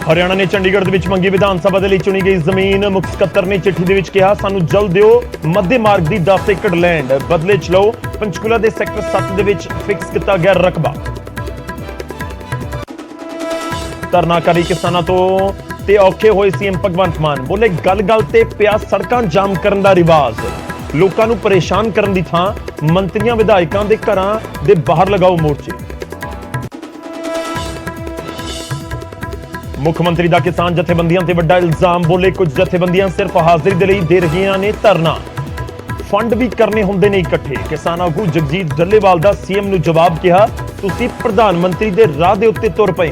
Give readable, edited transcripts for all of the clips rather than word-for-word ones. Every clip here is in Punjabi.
ਹਰਿਆਣਾ ਨੇ ਚੰਡੀਗੜ੍ਹ ਦੇ ਵਿੱਚ ਮੰਗੀ ਵਿਧਾਨ ਸਭਾ ਦੇ ਲਈ ਚੁਣੀ ਗਈ ਜ਼ਮੀਨ। ਮੁੱਖ ਸਕੱਤਰ ਨੇ ਚਿੱਠੀ ਦੇ ਵਿੱਚ ਕਿਹਾ, ਸਾਨੂੰ ਜਲਦ ਦਿਓ ਮੱਧੇ ਮਾਰਗ ਦੀ 10 ਏਕੜ ਲੈਂਡ, ਬਦਲੇ ਚ ਲਓ। ਪੰਚਕੂਲਾ ਦੇ ਸੈਕਟਰ 7 ਦੇ ਵਿੱਚ ਫਿਕਸ ਕੀਤਾ ਗਿਆ ਰਕਬਾ। ਧਰਨਾਕਾਰੀ ਕਿਸਾਨਾਂ ਤੋਂ ਤੇ ਔਖੇ ਹੋਏ ਸੀਐਮ ਭਗਵੰਤ ਮਾਨ ਬੋਲੇ, ਗੱਲ-ਗੱਲ ਤੇ ਪਿਆ ਸੜਕਾਂ ਜਾਮ ਕਰਨ ਦਾ ਰਿਵਾਜ। ਲੋਕਾਂ ਨੂੰ ਪਰੇਸ਼ਾਨ ਕਰਨ ਦੀ ਥਾਂ ਮੰਤਰੀਆਂ ਵਿਧਾਇਕਾਂ ਦੇ ਘਰਾਂ ਦੇ ਬਾਹਰ ਲਗਾਓ ਮੋਰਚੇ। ਮੁੱਖ ਮੰਤਰੀ ਦਾ ਕਿਸਾਨ ਜਥੇਬੰਦੀਆਂ ਤੇ ਵੱਡਾ ਇਲਜ਼ਾਮ, ਬੋਲੇ ਕੁਝ ਜਥੇਬੰਦੀਆਂ ਸਿਰਫ ਹਾਜ਼ਰੀ ਦੇ ਲਈ ਦੇ ਰਹੀਆਂ ਨੇ ਧਰਨਾ, ਫੰਡ ਵੀ ਕਰਨੇ ਹੁੰਦੇ ਨੇ ਇਕੱਠੇ। ਕਿਸਾਨ ਆਗੂ ਜਗਜੀਤ ਡੱਲੇਵਾਲ ਦਾ ਸੀਐਮ ਨੂੰ ਜਵਾਬ, ਕਿਹਾ ਤੁਸੀਂ ਪ੍ਰਧਾਨ ਮੰਤਰੀ ਦੇ ਰਾਹ ਦੇ ਉੱਤੇ ਤੁਰ ਪਏ।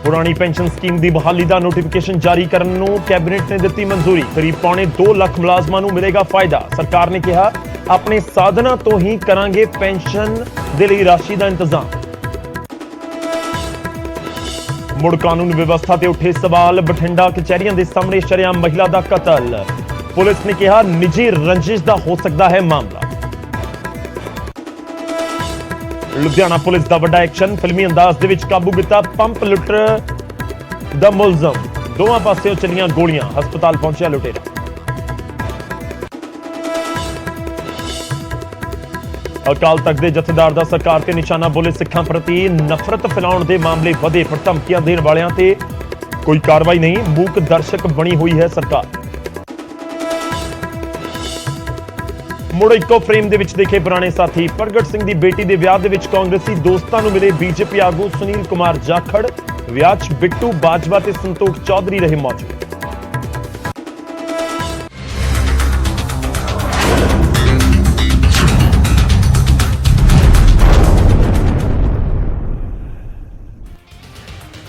ਪੁਰਾਣੀ ਪੈਨਸ਼ਨ ਸਕੀਮ ਦੀ ਬਹਾਲੀ ਦਾ ਨੋਟੀਫਿਕੇਸ਼ਨ ਜਾਰੀ ਕਰਨ ਨੂੰ ਕੈਬਨਿਟ ਨੇ ਦਿੱਤੀ ਮਨਜ਼ੂਰੀ। ਕਰੀਬ ਪੌਣੇ 2 ਲੱਖ ਮੁਲਾਜ਼ਮਾਂ ਨੂੰ ਮਿਲੇਗਾ ਫਾਇਦਾ। ਸਰਕਾਰ ਨੇ ਕਿਹਾ, ਆਪਣੇ ਸਾਧਨਾਂ ਤੋਂ ਹੀ ਕਰਾਂਗੇ ਪੈਨਸ਼ਨ ਦੇ ਲਈ ਰਾਸ਼ੀ ਦਾ ਇੰਤਜ਼ਾਮ। ਮੁੜ ਕਾਨੂੰਨ ਵਿਵਸਥਾ ਤੇ ਉੱਠੇ ਸਵਾਲ, ਬਠਿੰਡਾ ਕਚਹਿਰੀਆਂ ਦੇ ਸਾਹਮਣੇ ਸ਼ਰੇਆਮ ਮਹਿਲਾ ਦਾ ਕਤਲ। ਪੁਲਿਸ ਨੇ ਕਿਹਾ, ਨਿੱਜੀ ਰੰਜਿਸ਼ ਦਾ ਹੋ ਸਕਦਾ ਹੈ ਮਾਮਲਾ। ਲੁਧਿਆਣਾ ਪੁਲਿਸ ਦਾ ਵੱਡਾ ਐਕਸ਼ਨ, ਫਿਲਮੀ ਅੰਦਾਜ਼ ਦੇ ਵਿੱਚ ਕਾਬੂ ਕੀਤਾ ਪੰਪ ਲੁੱਟਰ ਦਾ ਮੁਲਜ਼ਮ। ਦੋਵਾਂ ਪਾਸਿਓਂ ਚੱਲੀਆਂ ਗੋਲੀਆਂ, ਹਸਪਤਾਲ ਪਹੁੰਚਿਆ ਲੁਟੇਰਾ। ਅਕਾਲ ਤਖਤ ਦੇ ਜਥੇਦਾਰ ਦਾ ਸਰਕਾਰ ਤੇ ਨਿਸ਼ਾਨਾ, ਬੋਲੇ ਸਿੱਖਾਂ ਪ੍ਰਤੀ ਨਫ਼ਰਤ ਫੈਲਾਉਣ ਦੇ ਮਾਮਲੇ ਵਧੇ, ਪਰ ਧਮਕੀਆਂ ਦੇਣ ਵਾਲਿਆਂ ਤੇ ਕੋਈ ਕਾਰਵਾਈ ਨਹੀਂ। ਮੂਕ ਦਰਸ਼ਕ ਬਣੀ ਹੋਈ ਹੈ ਸਰਕਾਰ। ਮੁੜ ਇੱਕੋ ਫਰੇਮ ਦੇ ਵਿੱਚ ਦੇਖੇ ਪੁਰਾਣੇ ਸਾਥੀ, ਪ੍ਰਗਟ ਸਿੰਘ ਦੀ ਬੇਟੀ ਦੇ ਵਿਆਹ ਦੇ ਵਿੱਚ ਕਾਂਗਰਸੀ ਦੋਸਤਾਂ ਨੂੰ ਮਿਲੇ ਬੀਜੇਪੀ ਆਗੂ ਸੁਨੀਲ ਕੁਮਾਰ ਜਾਖੜ। ਵਿਆਹ 'ਚ ਬਿੱਟੂ ਬਾਜਵਾ ਤੇ ਸੰਤੋਖ ਚੌਧਰੀ ਰਹੇ ਮੌਜੂਦ।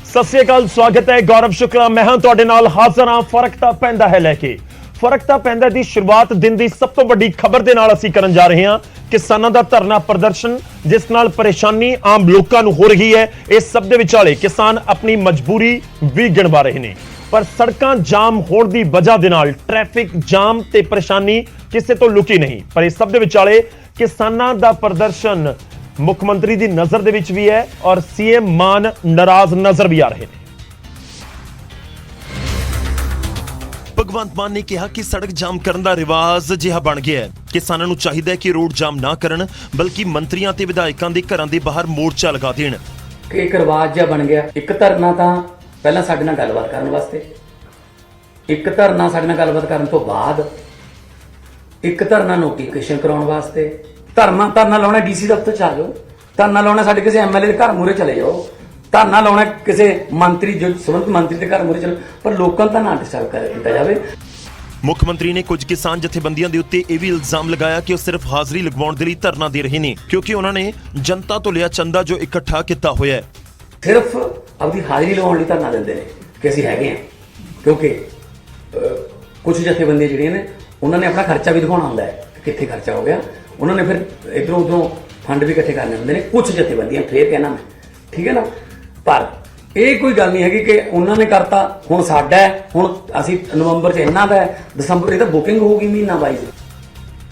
ਸਤਿ ਸ੍ਰੀ ਅਕਾਲ, ਸਵਾਗਤ ਹੈ। ਗੌਰਵ ਸ਼ੁਕਲਾ ਮੈਂ ਹਾਂ ਤੁਹਾਡੇ ਨਾਲ ਹਾਜ਼ਰ ਹਾਂ। ਫਰਕ ਤਾਂ ਪੈਂਦਾ ਹੈ ਲੈ ਕੇ, ਫਰਕ ਤਾਂ ਪੈਂਦਾ ਦੀ ਸ਼ੁਰੂਆਤ ਦਿਨ ਦੀ ਸਭ ਤੋਂ ਵੱਡੀ ਖਬਰ ਦੇ ਨਾਲ ਅਸੀਂ ਕਰਨ ਜਾ ਰਹੇ ਹਾਂ। ਕਿਸਾਨਾਂ ਦਾ ਧਰਨਾ ਪ੍ਰਦਰਸ਼ਨ, ਜਿਸ ਨਾਲ ਪਰੇਸ਼ਾਨੀ ਆਮ ਲੋਕਾਂ ਨੂੰ ਹੋ ਰਹੀ ਹੈ। ਇਸ ਸਭ ਦੇ ਵਿਚਾਲੇ ਕਿਸਾਨ ਆਪਣੀ ਮਜਬੂਰੀ ਵੀ ਗਿਣਵਾ ਰਹੇ ਨੇ, ਪਰ ਸੜਕਾਂ ਜਾਮ ਹੋਣ ਦੀ ਵਜ੍ਹਾ ਦੇ ਨਾਲ ਟ੍ਰੈਫਿਕ ਜਾਮ ਤੇ ਪਰੇਸ਼ਾਨੀ ਕਿਸੇ ਤੋਂ ਲੁਕੀ ਨਹੀਂ। ਪਰ ਇਸ ਸਭ ਦੇ ਵਿਚਾਲੇ ਕਿਸਾਨਾਂ ਦਾ ਪ੍ਰਦਰਸ਼ਨ ਮੁੱਖ ਮੰਤਰੀ ਦੀ ਨਜ਼ਰ ਦੇ ਵਿੱਚ ਵੀ ਹੈ ਔਰ ਸੀਐਮ ਮਾਨ ਨਾਰਾਜ਼ ਨਜ਼ਰ ਵੀ ਆ ਰਹੇ ਨੇ। ਭਗਵੰਤ ਮਾਨ ਨੇ ਕਿਹਾ ਕਿ ਸੜਕ ਜਾਮ ਕਰਨ ਦਾ ਰਿਵਾਜ ਜਿਹਾ ਬਣ ਗਿਆ ਹੈ। ਕਿਸਾਨਾਂ ਨੂੰ ਚਾਹੀਦਾ ਹੈ ਕਿ ਰੋਡ ਜਾਮ ਨਾ ਕਰਨ, ਬਲਕਿ ਮੰਤਰੀਆਂ ਤੇ ਵਿਧਾਇਕਾਂ ਦੇ ਘਰਾਂ ਦੇ ਬਾਹਰ ਮੋਰਚਾ ਲਗਾ ਦੇਣ। ਇੱਕ ਰਿਵਾਜ ਜਿਹਾ ਬਣ ਗਿਆ। ਇੱਕ ਧਰਨਾ ਤਾਂ ਪਹਿਲਾਂ ਸਾਡੇ ਨਾਲ ਗੱਲਬਾਤ ਕਰਨ ਵਾਸਤੇ, ਇੱਕ ਧਰਨਾ ਸਾਡੇ ਨਾਲ ਗੱਲਬਾਤ ਕਰਨ ਤੋਂ ਬਾਅਦ, ਇੱਕ ਧਰਨਾ ਨੋਟੀਫਿਕੇਸ਼ਨ ਕਰਾਉਣ ਵਾਸਤੇ। ਧਰਨਾ ਲਾਉਣਾ ਡੀਸੀ ਦਫ਼ਤਰ ਚ ਆ ਜਾਓ, ਧਰਨਾ ਲਾਉਣਾ ਸਾਡੇ ਕਿਸੇ ਐਮਐਲਏ ਦੇ ਘਰ ਮੂਹਰੇ ਚਲੇ ਜਾਓ, ਧਰਨਾ ਲਾਉਣਾ ਕਿਸੇ ਮੰਤਰੀ ਜੋ ਸੰਬੰਧਿਤ ਮੰਤਰੀ ਦੇ ਘਰ ਮੂਹਰੇ ਚਲੋ, ਪਰ ਲੋਕਾਂ ਦਾ ਨਾ ਡਿਸਟਰਬ ਕੀਤਾ ਜਾਵੇ। ਮੁੱਖ ਮੰਤਰੀ ਨੇ ਕੁਝ ਕਿਸਾਨ ਜਥੇਬੰਦੀਆਂ ਦੇ ਉੱਤੇ ਇਹ ਵੀ ਇਲਜ਼ਾਮ ਲਗਾਇਆ ਕਿ ਉਹ ਸਿਰਫ ਹਾਜ਼ਰੀ ਲਗਵਾਉਣ ਦੇ ਲਈ ਧਰਨਾ ਦੇ ਰਹੇ ਨੇ, ਕਿਉਂਕਿ ਉਹਨਾਂ ਨੇ ਜਨਤਾ ਤੋਂ ਲਿਆ ਚੰਦਾ ਜੋ ਇਕੱਠਾ ਕੀਤਾ ਹੋਇਆ ਹੈ। ਸਿਰਫ ਆਪਣੀ ਹਾਜ਼ਰੀ ਲਗਾਉਣ ਲਈ ਧਰਨਾ ਦਿੰਦੇ ਨੇ ਕਿ ਅਸੀਂ ਹੈਗੇ ਹਾਂ, ਕਿਉਂਕਿ ਕੁਝ ਜਥੇਬੰਦੀਆਂ ਜਿਹੜੀਆਂ ਨੇ ਉਹਨਾਂ ਨੇ ਆਪਣਾ ਖਰਚਾ ਵੀ ਦਿਖਾਉਣਾ ਹੁੰਦਾ ਹੈ, ਕਿੱਥੇ ਖਰਚਾ ਹੋ ਗਿਆ। ਉਹਨਾਂ ਨੇ ਫਿਰ ਇਧਰੋਂ ਉਧਰੋਂ ਫੰਡ ਵੀ ਇਕੱਠੇ ਕਰਨੇ ਹੁੰਦੇ ਨੇ ਕੁਝ ਜਥੇਬੰਦੀਆਂ, ਫੇਰ ਕਹਿਣਾ ਮੈਂ, ਠੀਕ ਹੈ ਨਾ। ਪਰ ਇਹ ਕੋਈ ਗੱਲ ਨਹੀਂ ਹੈਗੀ ਕਿ ਉਹਨਾਂ ਨੇ ਕਰਤਾ ਹੁਣ ਸਾਡਾ ਹੈ, ਹੁਣ ਅਸੀਂ ਨਵੰਬਰ 'ਚ ਇਹਨਾਂ ਦਾ ਹੈ, ਦਸੰਬਰ ਇਹ ਤਾਂ ਬੁਕਿੰਗ ਹੋਊਗੀ ਮਹੀਨਾ ਵਾਈਜ਼।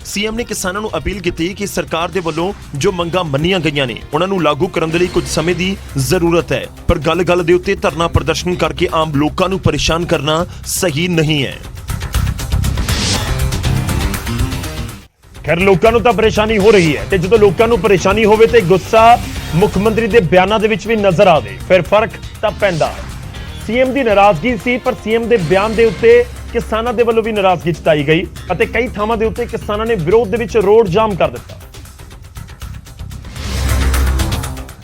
ਸੀਐਮ ਨੇ ਕਿਸਾਨਾਂ ਨੂੰ ਅਪੀਲ ਕੀਤੀ ਕਿ ਸਰਕਾਰ ਦੇ ਵੱਲੋਂ ਜੋ ਮੰਗਾਂ ਮੰਨੀਆਂ ਗਈਆਂ ਨੇ ਉਹਨਾਂ ਨੂੰ ਲਾਗੂ ਕਰਨ ਦੇ ਲਈ ਕੁਝ ਸਮੇਂ ਦੀ ਜ਼ਰੂਰਤ ਹੈ, ਪਰ ਗੱਲ-ਗੱਲ ਦੇ ਉੱਤੇ ਧਰਨਾ ਪ੍ਰਦਰਸ਼ਨ ਕਰਕੇ ਆਮ ਲੋਕਾਂ ਨੂੰ ਪਰੇਸ਼ਾਨ ਕਰਨਾ ਸਹੀ ਨਹੀਂ ਹੈ। ਖੈਰ, ਲੋਕਾਂ ਨੂੰ ਤਾਂ ਪਰੇਸ਼ਾਨੀ ਹੋ ਰਹੀ ਹੈ ਤੇ ਜਦੋਂ ਲੋਕਾਂ ਨੂੰ ਪਰੇਸ਼ਾਨੀ ਹੋਵੇ ਤੇ ਗੁੱਸਾ ਮੁੱਖ ਮੰਤਰੀ ਦੇ ਬਿਆਨਾਂ ਦੇ ਵਿੱਚ ਵੀ ਨਜ਼ਰ ਆਵੇ, ਫਿਰ ਫਰਕ ਤਾਂ ਪੈਂਦਾ। ਸੀਐਮ ਦੀ ਨਾਰਾਜ਼ਗੀ ਸੀ, ਪਰ ਸੀਐਮ ਦੇ ਬਿਆਨ ਦੇ ਉੱਤੇ ਕਿਸਾਨਾਂ ਦੇ ਵੱਲੋਂ ਵੀ ਨਾਰਾਜ਼ਗੀ ਜਤਾਈ ਗਈ ਅਤੇ ਕਈ ਥਾਵਾਂ ਦੇ ਉੱਤੇ ਕਿਸਾਨਾਂ ਨੇ ਵਿਰੋਧ ਦੇ ਵਿੱਚ ਰੋਡ ਜਾਮ ਕਰ ਦਿੱਤਾ।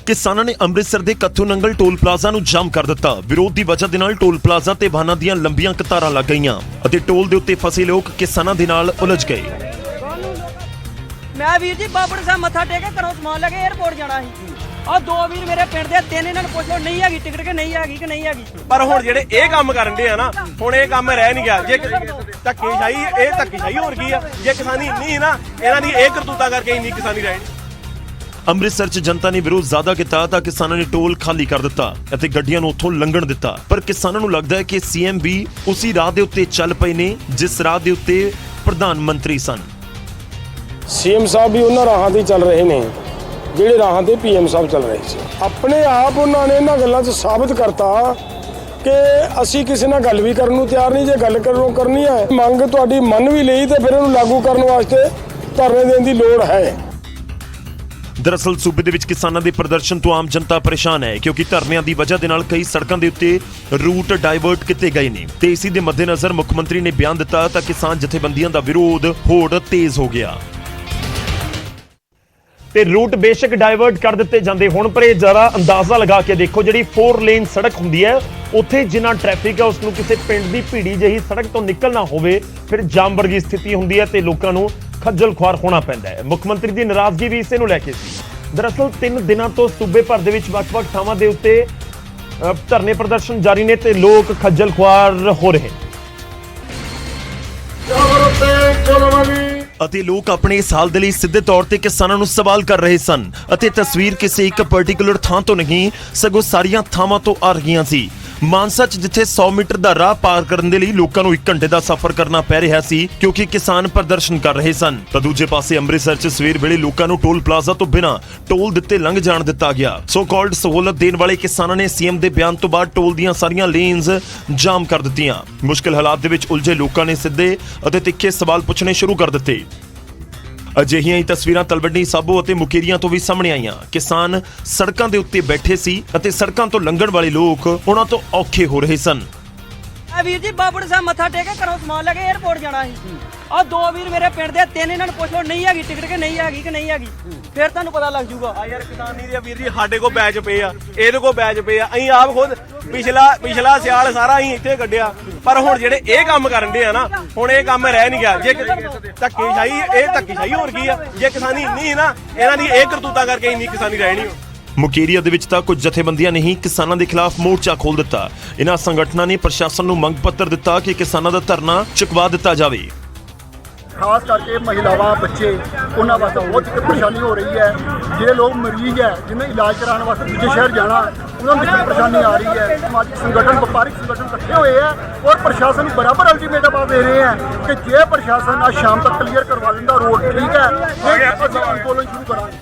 ਕਿਸਾਨਾਂ ਨੇ ਅੰਮ੍ਰਿਤਸਰ ਦੇ ਕੱਥੂ ਨੰਗਲ ਟੋਲ ਪਲਾਜ਼ਾ ਨੂੰ ਜਾਮ ਕਰ ਦਿੱਤਾ। ਵਿਰੋਧ ਦੀ ਵਜ੍ਹਾ ਦੇ ਨਾਲ ਟੋਲ ਪਲਾਜ਼ਾ ਤੇ ਵਾਹਨਾਂ ਦੀਆਂ ਲੰਬੀਆਂ ਕਤਾਰਾਂ ਲੱਗ ਗਈਆਂ ਅਤੇ ਟੋਲ ਦੇ ਉੱਤੇ ਫਸੇ ਲੋਕ ਕਿਸਾਨਾਂ ਦੇ ਨਾਲ ਉਲਝ ਗਏ। ਮੈਂ ਵੀਰ ਜੀ ਬਾਬੜ ਸਾਹਿਬ ਮੱਥਾ ਟੇਕ ਕੇ ਘਰੋਂ ਸਮਾਨ ਲੈ ਕੇ 에어ਪੋਰਟ ਜਾਣਾ ਸੀ। ਆ ਦੋ ਵੀਰ ਮੇਰੇ ਪਿੰਡ ਦੇ, ਤਿੰਨ ਇਹਨਾਂ ਨੂੰ ਪੁੱਛੋ ਨਹੀਂ ਹੈਗੀ ਟਿਕਟ ਕਿ ਨਹੀਂ ਹੈਗੀ ਕਿ ਨਹੀਂ ਹੈਗੀ। ਪਰ ਹੁਣ ਜਿਹੜੇ ਇਹ ਕੰਮ ਕਰਨ ਦੇ ਆ ਨਾ, ਹੁਣ ਇਹ ਕੰਮ ਰਹਿ ਨਹੀਂ ਗਿਆ। ਜੇ ਧੱਕੇਸ਼ਾਹੀ, ਇਹ ਧੱਕੇਸ਼ਾਹੀ ਹੋਰ ਕੀ ਆ। ਜੇ ਕਿਸਾਨੀ ਇੰਨੀ ਨਾ, ਇਹਨਾਂ ਦੀ ਇਹ ਕਰਤੂਤਾਂ ਕਰਕੇ ਇੰਨੀ ਕਿਸਾਨੀ ਰਹਿਣੀ। ਅੰਮ੍ਰਿਤਸਰ 'ਚ ਜਨਤਾ ਨੇ ਵਿਰੋਧ ਜ਼ਿਆਦਾ ਕੀਤਾ ਤਾਂ ਕਿਸਾਨਾਂ ਨੇ ਟੋਲ ਖਾਲੀ ਕਰ ਦਿੱਤਾ ਅਤੇ ਗੱਡੀਆਂ ਨੂੰ ਉੱਥੋਂ ਲੰਘਣ ਦਿੱਤਾ। ਪਰ ਕਿਸਾਨਾਂ ਨੂੰ ਲੱਗਦਾ ਹੈ ਕਿ ਸੀਐਮ ਵੀ ਉਸੇ ਰਾਹ ਦੇ ਉੱਤੇ ਚੱਲ ਪਏ ਨੇ ਜਿਸ ਰਾਹ ਦੇ ਉੱਤੇ ਪ੍ਰਧਾਨ ਮੰਤਰੀ ਸਨ। ਸੀਐਮ ਸਾਹਿਬ ਵੀ ਉਹਨਾਂ ਰਾਹਾਂ ਤੇ ਚੱਲ ਰਹੇ ਨੇ ਜਿਹੜੇ ਰਾਹਾਂ ਤੇ PM ਸਾਹਿਬ ਚੱਲ ਰਹੇ ਸੀ। ਆਪਣੇ ਆਪ ਉਹਨਾਂ ਨੇ ਇਹਨਾਂ ਗੱਲਾਂ 'ਚ ਸਾਬਤ ਕਰਤਾ ਕਿ ਅਸੀਂ ਕਿਸੇ ਨਾਲ ਗੱਲ ਵੀ ਕਰਨ ਨੂੰ ਤਿਆਰ ਨਹੀਂ। ਜੇ ਗੱਲ ਕਰਨੀ ਹੈ, ਮੰਗ ਤੁਹਾਡੀ ਮੰਨ ਵੀ ਲਈ ਤੇ ਫਿਰ ਇਹਨੂੰ ਲਾਗੂ ਕਰਨ ਵਾਸਤੇ ਧਰਨੇ ਦੇਣ ਦੀ ਲੋੜ ਹੈ। ਦਰਅਸਲ ਸੂਬੇ ਦੇ ਵਿੱਚ ਕਿਸਾਨਾਂ ਦੇ ਪ੍ਰਦਰਸ਼ਨ ਤੋਂ ਆਮ ਜਨਤਾ ਪਰੇਸ਼ਾਨ ਹੈ, ਕਿਉਂਕਿ ਧਰਨਿਆਂ ਦੀ ਵਜ੍ਹਾ ਦੇ ਨਾਲ ਕਈ ਸੜਕਾਂ ਦੇ ਉੱਤੇ ਰੂਟ ਡਾਇਵਰਟ ਕੀਤੇ ਗਏ ਨੇ ਤੇ ਇਸੇ ਦੇ ਮੱਦੇਨਜ਼ਰ ਮੁੱਖ ਮੰਤਰੀ ਨੇ ਬਿਆਨ ਦਿੱਤਾ ਤਾਂ ਕਿਸਾਨ ਜਥੇਬੰਦੀਆਂ ਦਾ ਵਿਰੋਧ ਹੋਰ ਤੇਜ਼ ਹੋ ਗਿਆ ਤੇ ਰੂਟ ਬੇਸ਼ੱਕ ਡਾਇਵਰਟ ਕਰ ਦਿੱਤੇ ਜਾਂਦੇ ਹੁਣ, ਪਰ ਇਹ ਜ਼ਰਾ ਅੰਦਾਜ਼ਾ ਲਗਾ ਕੇ ਦੇਖੋ, ਜਿਹੜੀ 4 ਲੇਨ ਸੜਕ ਹੁੰਦੀ ਹੈ ਉੱਥੇ ਜਿੰਨਾ ਟ੍ਰੈਫਿਕ ਹੈ ਉਸ ਨੂੰ ਕਿਸੇ ਪਿੰਡ ਦੀ ਭੀੜੀ ਜਿਹੀ ਸੜਕ ਤੋਂ ਨਿਕਲਣਾ ਹੋਵੇ ਫਿਰ ਜਾਮ ਵਰਗੀ ਸਥਿਤੀ ਹੁੰਦੀ ਹੈ ਤੇ ਲੋਕਾਂ ਨੂੰ ਖੱਜਲ ਖੁਆਰ ਹੋਣਾ ਪੈਂਦਾ ਹੈ। ਮੁੱਖ ਮੰਤਰੀ ਦੀ ਨਾਰਾਜ਼ਗੀ ਵੀ ਇਸੇ ਨੂੰ ਲੈ ਕੇ ਸੀ। ਦਰਅਸਲ 3 ਦਿਨਾਂ ਤੋਂ ਸੂਬੇ ਭਰ ਦੇ ਵਿੱਚ ਵੱਖ-ਵੱਖ ਥਾਵਾਂ ਦੇ ਉੱਤੇ ਧਰਨੇ ਪ੍ਰਦਰਸ਼ਨ ਜਾਰੀ ਨੇ ਤੇ ਲੋਕ ਖੱਜਲ ਖੁਆਰ ਹੋ ਰਹੇ ਅਤੇ ਲੋਕ ਆਪਣੇ ਇਸ ਹਾਲ ਦੇ ਲਈ ਸਿੱਧੇ ਤੌਰ ਤੇ ਕਿਸਾਨਾਂ ਨੂੰ ਸਵਾਲ ਕਰ ਰਹੇ ਸਨ ਅਤੇ ਤਸਵੀਰ ਕਿਸੇ ਇੱਕ ਪਾਰਟਿਕੂਲਰ ਥਾਂ ਤੋਂ ਨਹੀਂ ਸਗੋਂ ਸਾਰੀਆਂ ਥਾਵਾਂ ਤੋਂ ਆ ਰਹੀਆਂ ਸੀ। ਮਾਨਸਾ 'ਚ ਜਿੱਥੇ 100 ਮੀਟਰ ਦਾ ਰਾਹ ਪਾਰ ਕਰਨ ਦੇ ਲਈ ਲੋਕਾਂ ਨੂੰ 1 ਘੰਟੇ ਦਾ ਸਫ਼ਰ ਕਰਨਾ ਪੈ ਰਿਹਾ ਸੀ ਕਿਉਂਕਿ ਕਿਸਾਨ ਪ੍ਰਦਰਸ਼ਨ ਕਰ ਰਹੇ ਸਨ, ਤਾਂ ਦੂਜੇ ਪਾਸੇ ਅੰਮ੍ਰਿਤਸਰ 'ਚ ਸਵੇਰ ਵੇਲੇ ਲੋਕਾਂ ਨੂੰ ਟੋਲ ਪਲਾਜ਼ਾ ਤੋਂ ਬਿਨਾਂ ਟੋਲ ਦਿੱਤੇ ਲੰਘ ਜਾਣ ਦਿੱਤਾ ਗਿਆ। ਸੋ ਕਾਲਡ ਸਹੂਲਤ ਦੇਣ ਵਾਲੇ ਕਿਸਾਨਾਂ ਨੇ ਸੀਐਮ ਦੇ ਬਿਆਨ ਤੋਂ ਬਾਅਦ ਟੋਲ ਦੀਆਂ ਸਾਰੀਆਂ ਲੇਨਸ ਜਾਮ ਕਰ ਦਿੱਤੀਆਂ। ਮੁਸ਼ਕਿਲ ਹਾਲਾਤ ਦੇ ਵਿੱਚ ਉਲਝੇ ਲੋਕਾਂ ਨੇ ਸਿੱਧੇ ਅਤੇ ਤਿੱਖੇ ਸਵਾਲ ਪੁੱਛਣੇ ਸ਼ੁਰੂ ਕਰ ਦਿੱਤੇ। ਅਜਿਹੀਆਂ ਹੀ ਤਸਵੀਰਾਂ ਤਲਵੰਡੀ ਸਾਬੋ ਅਤੇ ਮੁਕੇਰੀਆਂ ਤੋਂ ਵੀ ਸਾਹਮਣੇ ਆਈਆਂ। ਕਿਸਾਨ ਸੜਕਾਂ ਦੇ ਉੱਤੇ ਬੈਠੇ ਸੀ ਅਤੇ ਸੜਕਾਂ ਤੋਂ ਲੰਘਣ ਵਾਲੇ ਲੋਕ ਉਹਨਾਂ ਤੋਂ ਔਖੇ ਹੋ ਰਹੇ ਸਨ। ਆ ਵੀਰ ਜੀ ਬਾਬੜ ਸਾਹਿਬ ਮੱਥਾ ਟੇਕ ਕੇ ਘਰੋਂ ਸਮਾਨ ਲੈ ਕੇ 에어ਪੋਰਟ ਜਾਣਾ ਸੀ। ਆ 2 ਵੀਰ ਮੇਰੇ ਪਿੰਡ ਦੇ 3 ਇਹਨਾਂ ਨੂੰ ਪੁੱਛ ਲਓ ਨਹੀਂ ਹੈਗੀ ਟਿਕਟ ਕਿ ਨਹੀਂ ਹੈਗੀ ਫਿਰ ਤੁਹਾਨੂੰ ਪਤਾ ਲੱਗ ਜਾਊਗਾ। ਆ ਯਾਰ ਕਿਸਾਨੀ ਦੇ ਵੀਰ ਜੀ ਸਾਡੇ ਕੋਲ ਬੈਚ ਪਏ ਆ, ਇਹਦੇ ਕੋਲ ਬੈਚ ਪਏ ਆ। ਅਸੀਂ ਆਪ ਖੁਦ ਪਿਛਲਾ ਸਿਆਲ ਸਾਰਾ ਅਸੀਂ ਇੱਥੇ ਕੱਢਿਆ, ਪਰ ਹੁਣ ਜਿਹੜੇ ਇਹ ਕੰਮ ਕਰਨ ਦੇ ਆ ਨਾ, ਹੁਣ ਇਹ ਕੰਮ ਰਹਿ ਨਹੀਂ ਗਿਆ। ਜੇ ਧੱਕੇਸ਼ਾਹੀ ਹੋਰ ਕੀ ਆ? ਜੇ ਕਿਸਾਨੀ ਇੰਨੀ ਸੀ ਨਾ, ਇਹਨਾਂ ਦੀ ਇਹ ਕਰਤੂਤਾਂ ਕਰਕੇ ਇੰਨੀ ਕਿਸਾਨੀ ਰਹਿ ਨਹੀਂ। ਮੁਕੇਰੀਆ ਦੇ ਵਿੱਚ ਤਾਂ ਕੁਝ ਜਥੇਬੰਦੀਆਂ ਨੇ ਹੀ ਕਿਸਾਨਾਂ ਦੇ ਖਿਲਾਫ ਮੋਰਚਾ ਖੋਲ ਦਿੱਤਾ। ਇਹਨਾਂ ਸੰਗਠਨਾਂ ਨੇ ਪ੍ਰਸ਼ਾਸਨ ਨੂੰ ਮੰਗ ਪੱਤਰ ਦਿੱਤਾ ਕਿ ਕਿਸਾਨਾਂ ਦਾ ਧਰਨਾ ਚੁਕਵਾ ਦਿੱਤਾ ਜਾਵੇ। ਖਾਸ ਕਰਕੇ ਮਹਿਲਾਵਾਂ, ਬੱਚੇ, ਉਹਨਾਂ ਵਾਸਤੇ ਬਹੁਤ ਪਰੇਸ਼ਾਨੀ ਹੋ ਰਹੀ ਹੈ। ਜਿਹੜੇ ਲੋਕ ਮਰੀਜ਼ ਹੈ, ਜਿਹਨੇ ਇਲਾਜ ਕਰਾਉਣ ਵਾਸਤੇ ਦੂਜੇ ਸ਼ਹਿਰ ਜਾਣਾ, ਉਹਨਾਂ ਨੂੰ ਵੀ ਪਰੇਸ਼ਾਨੀ ਆ ਰਹੀ ਹੈ। ਸਮਾਜਿਕ ਸੰਗਠਨ, ਵਪਾਰਿਕ ਸੰਗਠਨ ਇਕੱਠੇ ਹੋਏ ਹੈ ਔਰ ਪ੍ਰਸ਼ਾਸਨ ਨੂੰ ਬਰਾਬਰ ਅਲਟੀਮੇਟਮ ਦੇ ਰਹੇ ਹੈ ਕਿ ਜੇ ਪ੍ਰਸ਼ਾਸਨ ਅੱਜ ਸ਼ਾਮ ਤੱਕ ਕਲੀਅਰ ਕਰਵਾ ਦਿੰਦਾ ਰੋਡ, ਠੀਕ ਹੈ, ਫਿਰ ਅਸੀਂ ਅੰਦੋਲਨ ਸ਼ੁਰੂ ਕਰਾਂਗੇ।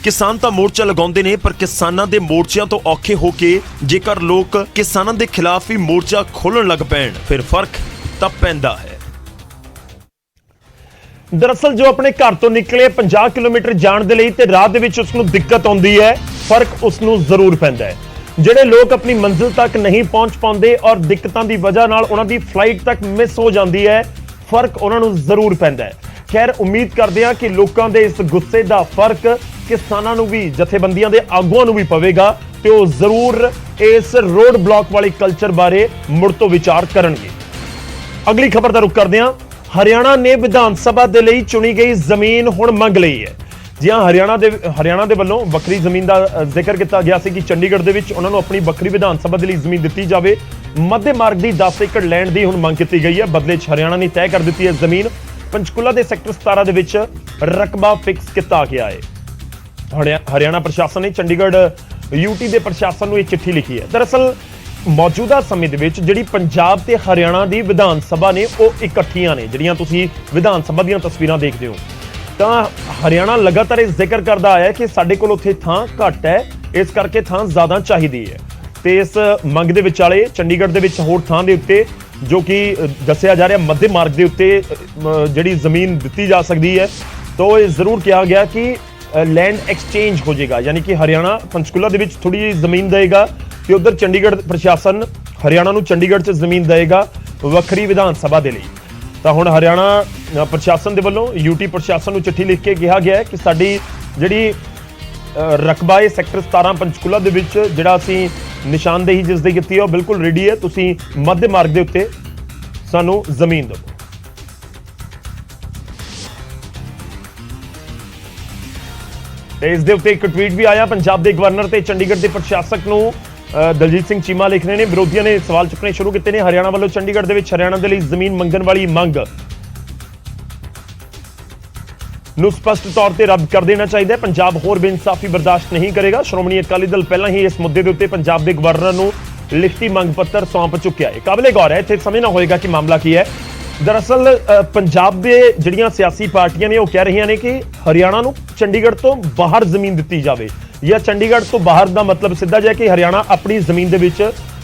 ਕਿਸਾਨ ਤਾਂ ਮੋਰਚਾ ਲਗਾਉਂਦੇ ਨੇ, ਪਰ ਕਿਸਾਨਾਂ ਦੇ ਮੋਰਚਿਆਂ ਤੋਂ ਔਖੇ ਹੋ ਕੇ ਜੇਕਰ ਲੋਕ ਕਿਸਾਨਾਂ ਦੇ ਖਿਲਾਫ ਹੀ ਮੋਰਚਾ ਖੋਲਣ ਲੱਗ ਪੈਣ ਫਿਰ ਫਰਕ ਤਾਂ ਪੈਂਦਾ ਹੈ। ਦਰਅਸਲ ਜੋ ਆਪਣੇ ਘਰ ਤੋਂ ਨਿਕਲੇ 50 ਕਿਲੋਮੀਟਰ ਜਾਣ ਦੇ ਲਈ ਤੇ ਰਾਹ ਦੇ ਵਿੱਚ ਉਸ ਨੂੰ ਦਿੱਕਤ ਆਉਂਦੀ ਹੈ, ਫਰਕ ਉਸ ਨੂੰ ਜ਼ਰੂਰ ਪੈਂਦਾ ਹੈ। ਜਿਹੜੇ ਲੋਕ ਆਪਣੀ ਮੰਜ਼ਿਲ ਤੱਕ ਨਹੀਂ ਪਹੁੰਚ ਪਾਉਂਦੇ ਔਰ ਦਿੱਕਤਾਂ ਦੀ ਵਜ੍ਹਾ ਨਾਲ ਉਹਨਾਂ ਦੀ ਫਲਾਈਟ ਤੱਕ ਮਿਸ ਹੋ ਜਾਂਦੀ ਹੈ, ਫਰਕ ਉਹਨਾਂ ਨੂੰ ਜ਼ਰੂਰ ਪੈਂਦਾ ਹੈ। ਖੈਰ ਉਮੀਦ ਕਰਦੇ ਹਾਂ ਕਿ ਲੋਕਾਂ ਦੇ ਇਸ ਗੁੱਸੇ ਦਾ ਫਰਕ ਕਿਸਾਨਾਂ ਨੂੰ ਵੀ, ਜਥੇਬੰਦੀਆਂ ਦੇ ਆਗੂਆਂ ਨੂੰ ਵੀ ਪਵੇਗਾ ਤੇ ਉਹ ਜ਼ਰੂਰ ਇਸ ਰੋਡ ਬਲਾਕ ਵਾਲੇ ਕਲਚਰ ਬਾਰੇ ਮੁੜ ਤੋਂ ਵਿਚਾਰ ਕਰਨਗੇ। ਅਗਲੀ ਖਬਰ ਦਾ ਰੁਖ ਕਰਦੇ ਹਾਂ। ਹਰਿਆਣਾ ਨੇ ਵਿਧਾਨ ਸਭਾ ਦੇ ਲਈ ਚੁਣੀ ਗਈ ਜ਼ਮੀਨ ਹੁਣ ਮੰਗ ਲਈ ਹੈ। ਜੀ ਹਾਂ, ਹਰਿਆਣਾ ਦੇ ਵੱਲੋਂ ਵੱਖਰੀ ਜ਼ਮੀਨ ਦਾ ਜ਼ਿਕਰ ਕੀਤਾ ਗਿਆ ਸੀ ਕਿ ਚੰਡੀਗੜ੍ਹ ਦੇ ਵਿੱਚ ਉਹਨਾਂ ਨੂੰ ਆਪਣੀ ਵੱਖਰੀ ਵਿਧਾਨ ਸਭਾ ਦੇ ਲਈ ਜ਼ਮੀਨ ਦਿੱਤੀ ਜਾਵੇ। ਮੱਧ ਮਾਰਗ ਦੀ 10 ਏਕੜ ਲੈਂਡ ਦੀ ਹੁਣ ਮੰਗ ਕੀਤੀ ਗਈ ਹੈ। ਬਦਲੇ 'ਚ ਹਰਿਆਣਾ ਨੇ ਤੈਅ ਕਰ ਦਿੱਤੀ ਹੈ ਜ਼ਮੀਨ। ਪੰਚਕੂਲਾ ਦੇ ਸੈਕਟਰ 17 ਦੇ ਵਿੱਚ ਰਕਬਾ ਫਿਕਸ ਕੀਤਾ ਗਿਆ ਹੈ। ਹਰਿਆਣਾ ਪ੍ਰਸ਼ਾਸਨ ਨੇ ਚੰਡੀਗੜ੍ਹ ਯੂਟੀ ਦੇ ਪ੍ਰਸ਼ਾਸਨ ਨੂੰ ਇਹ ਚਿੱਠੀ ਲਿਖੀ ਹੈ। ਦਰਅਸਲ ਮੌਜੂਦਾ ਸਮੇਂ ਦੇ ਵਿੱਚ ਜਿਹੜੀ ਪੰਜਾਬ ਤੇ ਹਰਿਆਣਾ ਦੀ ਵਿਧਾਨ ਸਭਾ ਨੇ ਉਹ ਇਕੱਠੀਆਂ ਨੇ। ਜਿਹੜੀਆਂ ਤੁਸੀਂ ਵਿਧਾਨ ਸਭਾ ਦੀਆਂ ਤਸਵੀਰਾਂ ਦੇਖਦੇ ਹੋ ਤਾਂ ਹਰਿਆਣਾ ਲਗਾਤਾਰ ਇਹ ਜ਼ਿਕਰ ਕਰਦਾ ਆਇਆ ਕਿ ਸਾਡੇ ਕੋਲ ਉੱਥੇ ਥਾਂ ਘੱਟ ਹੈ, ਇਸ ਕਰਕੇ ਥਾਂ ਜ਼ਿਆਦਾ ਚਾਹੀਦੀ ਹੈ ਤੇ ਇਸ ਮੰਗ ਦੇ ਵਿਚਾਲੇ ਚੰਡੀਗੜ੍ਹ ਦੇ ਵਿੱਚ ਹੋਰ ਥਾਂ ਦੇ ਉੱਤੇ ਜੋ ਕਿ ਦੱਸਿਆ ਜਾ ਰਿਹਾ ਮੱਧ ਮਾਰਗ ਦੇ ਉੱਤੇ ਜਿਹੜੀ ਜ਼ਮੀਨ ਦਿੱਤੀ ਜਾ ਸਕਦੀ ਹੈ, ਤਾਂ ਇਹ ਜ਼ਰੂਰ ਕਿਹਾ ਗਿਆ ਕਿ ਲੈਂਡ ਐਕਸਚੇਂਜ ਹੋ ਜਾਏਗਾ। ਯਾਨੀ ਕਿ ਹਰਿਆਣਾ ਪੰਚਕੂਲਾ ਦੇ ਵਿੱਚ ਥੋੜੀ ਜਿਹੀ ਜ਼ਮੀਨ ਦੇਗਾ ਤੇ ਉਧਰ ਚੰਡੀਗੜ੍ਹ ਪ੍ਰਸ਼ਾਸਨ ਹਰਿਆਣਾ ਨੂੰ ਚੰਡੀਗੜ੍ਹ 'ਚ ਜ਼ਮੀਨ ਦੇਗਾ ਵੱਖਰੀ ਵਿਧਾਨ ਸਭਾ ਦੇ ਲਈ। ਤਾਂ ਹੁਣ ਹਰਿਆਣਾ ਪ੍ਰਸ਼ਾਸਨ ਦੇ ਵੱਲੋਂ ਯੂਟੀ ਪ੍ਰਸ਼ਾਸਨ ਨੂੰ ਚਿੱਠੀ ਲਿਖ ਕੇ ਕਿਹਾ ਗਿਆ ਹੈ ਕਿ ਸਾਡੀ ਜਿਹੜੀ ਰਕਬਾ ਹੈ ਸੈਕਟਰ 17 ਪੰਚਕੂਲਾ ਦੇ ਵਿੱਚ ਜਿਹੜਾ ਅਸੀਂ ਨਿਸ਼ਾਨਦੇਹੀ ਜਿਸ ਦੀ ਕੀਤੀ ਹੈ ਉਹ ਬਿਲਕੁਲ ਰੈਡੀ ਹੈ, ਤੁਸੀਂ ਮੱਧ ਮਾਰਗ ਦੇ ਉੱਤੇ ਸਾਨੂੰ ਜ਼ਮੀਨ ਦਿਓ। ਤੇ ਇਸ ਦੇ ਉੱਤੇ ਇੱਕ ਟਵੀਟ ਵੀ ਆਇਆ। ਪੰਜਾਬ ਦੇ ਗਵਰਨਰ ਤੇ ਚੰਡੀਗੜ੍ਹ ਦੇ ਪ੍ਰਸ਼ਾਸਕ ਨੂੰ ਦਲਜੀਤ ਸਿੰਘ ਚੀਮਾ ਲਿਖ ਰਹੇ ਨੇ। ਵਿਰੋਧੀਆਂ ਨੇ ਸਵਾਲ ਚੁੱਕਣੇ ਸ਼ੁਰੂ ਕੀਤੇ ਨੇ। ਹਰਿਆਣਾ ਵੱਲੋਂ ਚੰਡੀਗੜ੍ਹ ਦੇ ਵਿੱਚ ਹਰਿਆਣਾ ਦੇ ਲਈ ਜ਼ਮੀਨ ਮੰਗਣ ਵਾਲੀ ਮੰਗ ਨੂੰ ਸਪਸ਼ਟ ਤੌਰ ਤੇ ਰੱਦ ਕਰ ਦੇਣਾ ਚਾਹੀਦਾ ਹੈ। ਪੰਜਾਬ ਹੋਰ ਬੇਇਨਸਾਫੀ ਬਰਦਾਸ਼ਤ ਨਹੀਂ ਕਰੇਗਾ। ਸ਼੍ਰੋਮਣੀ ਅਕਾਲੀ ਦਲ ਪਹਿਲਾਂ ਹੀ ਇਸ ਮੁੱਦੇ ਦੇ ਉੱਤੇ ਪੰਜਾਬ ਦੇ ਗਵਰਨਰ ਨੂੰ ਲਿਖਤੀ ਮੰਗ ਪੱਤਰ ਸੌਂਪ ਚੁੱਕਿਆ ਹੈ। ਕਾਬਲੇ ਗੌਰ ਹੈ, ਇੱਥੇ ਸਮਝਣਾ ਹੋਏਗਾ ਕਿ ਮਾਮਲਾ ਕੀ ਹੈ। ਦਰਅਸਲ ਪੰਜਾਬ ਦੇ ਜਿਹੜੀਆਂ ਸਿਆਸੀ ਪਾਰਟੀਆਂ ਨੇ ਉਹ ਕਹਿ ਰਹੀਆਂ ਨੇ ਕਿ ਹਰਿਆਣਾ ਨੂੰ ਚੰਡੀਗੜ੍ਹ ਤੋਂ ਬਾਹਰ ਜ਼ਮੀਨ ਦਿੱਤੀ ਜਾਵੇ, ਜਾਂ ਚੰਡੀਗੜ੍ਹ ਤੋਂ ਬਾਹਰ ਦਾ ਮਤਲਬ ਸਿੱਧਾ ਜਿਹਾ ਕਿ ਹਰਿਆਣਾ ਆਪਣੀ ਜ਼ਮੀਨ ਦੇ ਵਿੱਚ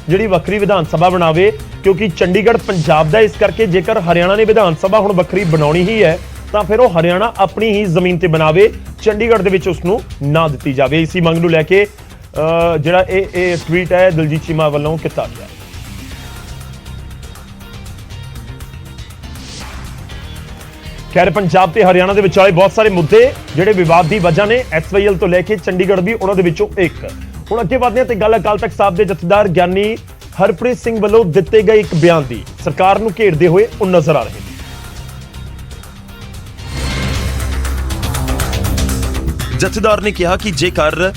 ਜਿਹੜੀ ਵੱਖਰੀ ਵਿਧਾਨ ਸਭਾ ਬਣਾਵੇ, ਕਿਉਂਕਿ ਚੰਡੀਗੜ੍ਹ ਪੰਜਾਬ ਦਾ। ਇਸ ਕਰਕੇ ਜੇਕਰ ਹਰਿਆਣਾ ਨੇ ਵਿਧਾਨ ਸਭਾ ਹੁਣ ਵੱਖਰੀ ਬਣਾਉਣੀ ਹੀ ਹੈ ਤਾਂ ਫਿਰ ਉਹ ਹਰਿਆਣਾ ਆਪਣੀ ਹੀ ਜ਼ਮੀਨ ਤੇ ਬਣਾਵੇ, ਚੰਡੀਗੜ੍ਹ ਦੇ ਵਿੱਚ ਉਸ ਨੂੰ ਨਾ ਦਿੱਤੀ ਜਾਵੇ। ਇਸੀ ਮੰਗ ਨੂੰ ਲੈ ਕੇ ਜਿਹੜਾ ਇਹ ਟਵੀਟ ਹੈ ਦਲਜੀਤ ਚੀਮਾ ਵੱਲੋਂ ਕੀਤਾ ਗਿਆ। ਖੈਰ ਪੰਜਾਬ ਤੇ ਹਰਿਆਣਾ ਦੇ ਵਿਚਾਲੇ ਬਹੁਤ ਸਾਰੇ ਮੁੱਦੇ ਜਿਹੜੇ ਵਿਵਾਦ ਦੀ ਵਜ੍ਹਾ ਨੇ, SYL ਤੋਂ ਲੈ ਕੇ ਚੰਡੀਗੜ੍ਹ ਵੀ ਉਹਨਾਂ ਦੇ ਵਿੱਚੋਂ ਇੱਕ। ਹੁਣ ਅੱਗੇ ਵਧਦੇ ਹਾਂ ਤੇ ਗੱਲ ਅਕਾਲ ਤਖਤ ਸਾਹਿਬ ਦੇ ਜਥੇਦਾਰ ਗਿਆਨੀ ਹਰਪ੍ਰੀਤ ਸਿੰਘ ਵੱਲੋਂ ਦਿੱਤੇ ਗਏ ਇੱਕ ਬਿਆਨ ਦੀ ਸਰਕਾਰ ਨੂੰ ਘੇਰਦੇ ਹੋਏ ਉਹ ਨਜ਼ਰ ਆ ਰਹੇ ਨੇ। ਜਥੇਦਾਰ ਨੇ ਕਿਹਾ ਕਿ ਜੇਕਰ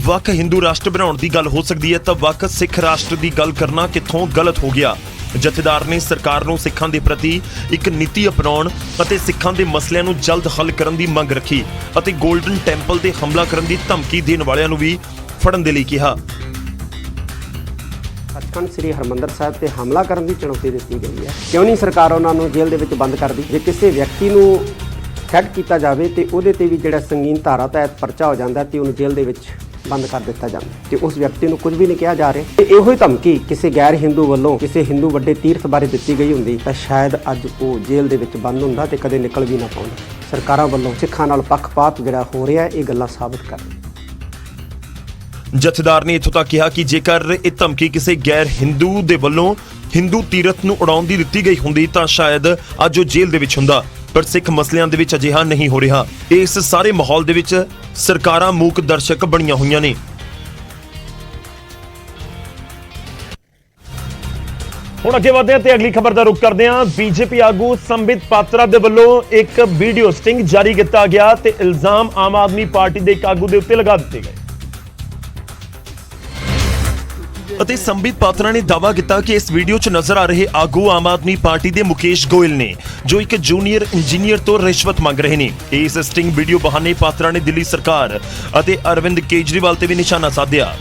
ਵੱਖ ਹਿੰਦੂ ਰਾਸ਼ਟਰ ਬਣਾਉਣ ਦੀ ਗੱਲ ਹੋ ਸਕਦੀ ਹੈ ਤਾਂ ਵੱਖ ਸਿੱਖ ਰਾਸ਼ਟਰ ਦੀ ਗੱਲ ਕਰਨਾ ਕਿੱਥੋਂ ਗਲਤ ਹੋ ਗਿਆ। ਜਥੇਦਾਰ ਨੇ ਸਰਕਾਰ ਨੂੰ ਸਿੱਖਾਂ ਦੇ ਪ੍ਰਤੀ ਇੱਕ ਨੀਤੀ ਅਪਣਾਉਣ ਅਤੇ ਸਿੱਖਾਂ ਦੇ ਮਸਲਿਆਂ ਨੂੰ ਜਲਦ ਹੱਲ ਕਰਨ ਦੀ ਮੰਗ ਰੱਖੀ ਅਤੇ ਗੋਲਡਨ ਟੈਂਪਲ ਤੇ ਹਮਲਾ ਕਰਨ ਦੀ ਧਮਕੀ ਦੇਣ ਵਾਲਿਆਂ ਨੂੰ ਵੀ ਫੜਨ ਦੇ ਲਈ ਕਿਹਾ। ਸੱਚਖੰਡ ਸ੍ਰੀ ਹਰਿਮੰਦਰ ਸਾਹਿਬ ਤੇ ਹਮਲਾ ਕਰਨ ਦੀ ਚੁਣੌਤੀ ਦਿੱਤੀ ਗਈ ਹੈ। ਕਿਉਂ ਨਹੀਂ ਸਰਕਾਰ ਉਹਨਾਂ ਨੂੰ ਜੇਲ੍ਹ ਦੇ ਵਿੱਚ ਬੰਦ ਕਰਦੀ? ਜੇ ਕਿਸੇ ਵਿਅਕਤੀ ਨੂੰ ਫੈਡ ਕੀਤਾ ਜਾਵੇ ਤੇ ਉਹਦੇ ਤੇ ਵੀ ਜਿਹੜਾ ਸੰਗੀਨ ਧਾਰਾ ਤਹਿਤ ਪਰਚਾ ਹੋ ਜਾਂਦਾ ਤੇ ਉਹਨੂੰ ਜੇਲ੍ਹ ਦੇ ਵਿੱਚ ਬੰਦ ਕਰ ਦਿੱਤਾ ਜਾਂਦਾ ਤੇ ਉਸ ਵਿਅਕਤੀ ਨੂੰ ਕੁਝ ਵੀ ਨਹੀਂ ਕਿਹਾ ਜਾ ਰਿਹਾ। ਤੇ ਇਹੋ ਹੀ ਧਮਕੀ ਕਿਸੇ ਗੈਰ ਹਿੰਦੂ ਵੱਲੋਂ ਕਿਸੇ ਹਿੰਦੂ ਵੱਡੇ ਤੀਰਥ ਬਾਰੇ ਦਿੱਤੀ ਗਈ ਹੁੰਦੀ ਤਾਂ ਸ਼ਾਇਦ ਅੱਜ ਉਹ ਜੇਲ੍ਹ ਦੇ ਵਿੱਚ ਬੰਦ ਹੁੰਦਾ ਤੇ ਕਦੇ ਨਿਕਲ ਵੀ ਨਾ ਪਾਉਂਦਾ। ਸਰਕਾਰਾਂ ਵੱਲੋਂ ਸਿੱਖਾਂ ਨਾਲ ਪੱਖਪਾਤ ਜਿਹੜਾ ਹੋ ਰਿਹਾ ਇਹ ਗੱਲਾਂ ਸਾਬਤ ਕਰ ਰਹੀਆਂ। ਜਥੇਦਾਰ ਨੇ ਇੱਥੋਂ ਤੱਕ ਕਿਹਾ ਕਿ ਜੇਕਰ ਇਹ ਧਮਕੀ ਕਿਸੇ ਗੈਰ ਹਿੰਦੂ ਦੇ ਵੱਲੋਂ ਹਿੰਦੂ ਤੀਰਥ ਨੂੰ ਉਡਾਉਣ ਦੀ ਦਿੱਤੀ ਗਈ ਹੁੰਦੀ ਤਾਂ ਸ਼ਾਇਦ ਅੱਜ ਉਹ ਜੇਲ੍ਹ ਦੇ ਵਿੱਚ ਹੁੰਦਾ, ਪਰ ਸਿੱਖ ਮਸਲਿਆਂ ਦੇ ਵਿੱਚ ਅਜਿਹਾ ਨਹੀਂ ਹੋ ਰਿਹਾ। ਇਸ ਸਾਰੇ ਮਾਹੌਲ ਦੇ ਵਿੱਚ ਸਰਕਾਰਾਂ ਮੂਕ ਦਰਸ਼ਕ ਬਣੀਆਂ ਹੋਈਆਂ ਨੇ। ਹੁਣ ਅੱਗੇ ਵਧਦੇ ਹਾਂ ਤੇ ਅਗਲੀ ਖਬਰ ਦਾ ਰੁਖ ਕਰਦੇ ਹਾਂ। ਬੀਜੇਪੀ ਆਗੂ ਸੰਬਿਤ ਪਾਤਰਾ ਦੇ ਵੱਲੋਂ ਇੱਕ ਵੀਡੀਓ ਸਟਿੰਗ ਜਾਰੀ ਕੀਤਾ ਗਿਆ ਤੇ ਇਲਜ਼ਾਮ ਆਮ ਆਦਮੀ ਪਾਰਟੀ ਦੇ ਇੱਕ ਆਗੂ ਦੇ ਉੱਤੇ ਲਗਾ ਦਿੱਤੇ ਗਏ ਅਤੇ ਸੰਬਿਤ ਪਾਤਰਾ ਨੇ ਦਾਅਵਾ ਕੀਤਾ ਕਿ ਇਸ ਵੀਡੀਓ 'ਚ ਨਜ਼ਰ ਆ ਰਹੇ ਆਗੂ ਆਮ ਆਦਮੀ ਪਾਰਟੀ ਦੇ ਮੁਕੇਸ਼ ਗੋਇਲ ਨੇ, ਜੋ ਇੱਕ ਜੂਨੀਅਰ ਇੰਜੀਨੀਅਰ ਤੋਂ ਰਿਸ਼ਵਤ ਮੰਗ ਰਹੇ ਨੇ। ਇਸ ਸਟਿੰਗ ਵੀਡੀਓ ਬਹਾਨੇ ਪਾਤਰਾ ਨੇ ਦਿੱਲੀ ਸਰਕਾਰ ਅਤੇ ਅਰਵਿੰਦ ਕੇਜਰੀਵਾਲ ਤੇ ਵੀ ਨਿਸ਼ਾਨਾ ਸਾਧਿਆ।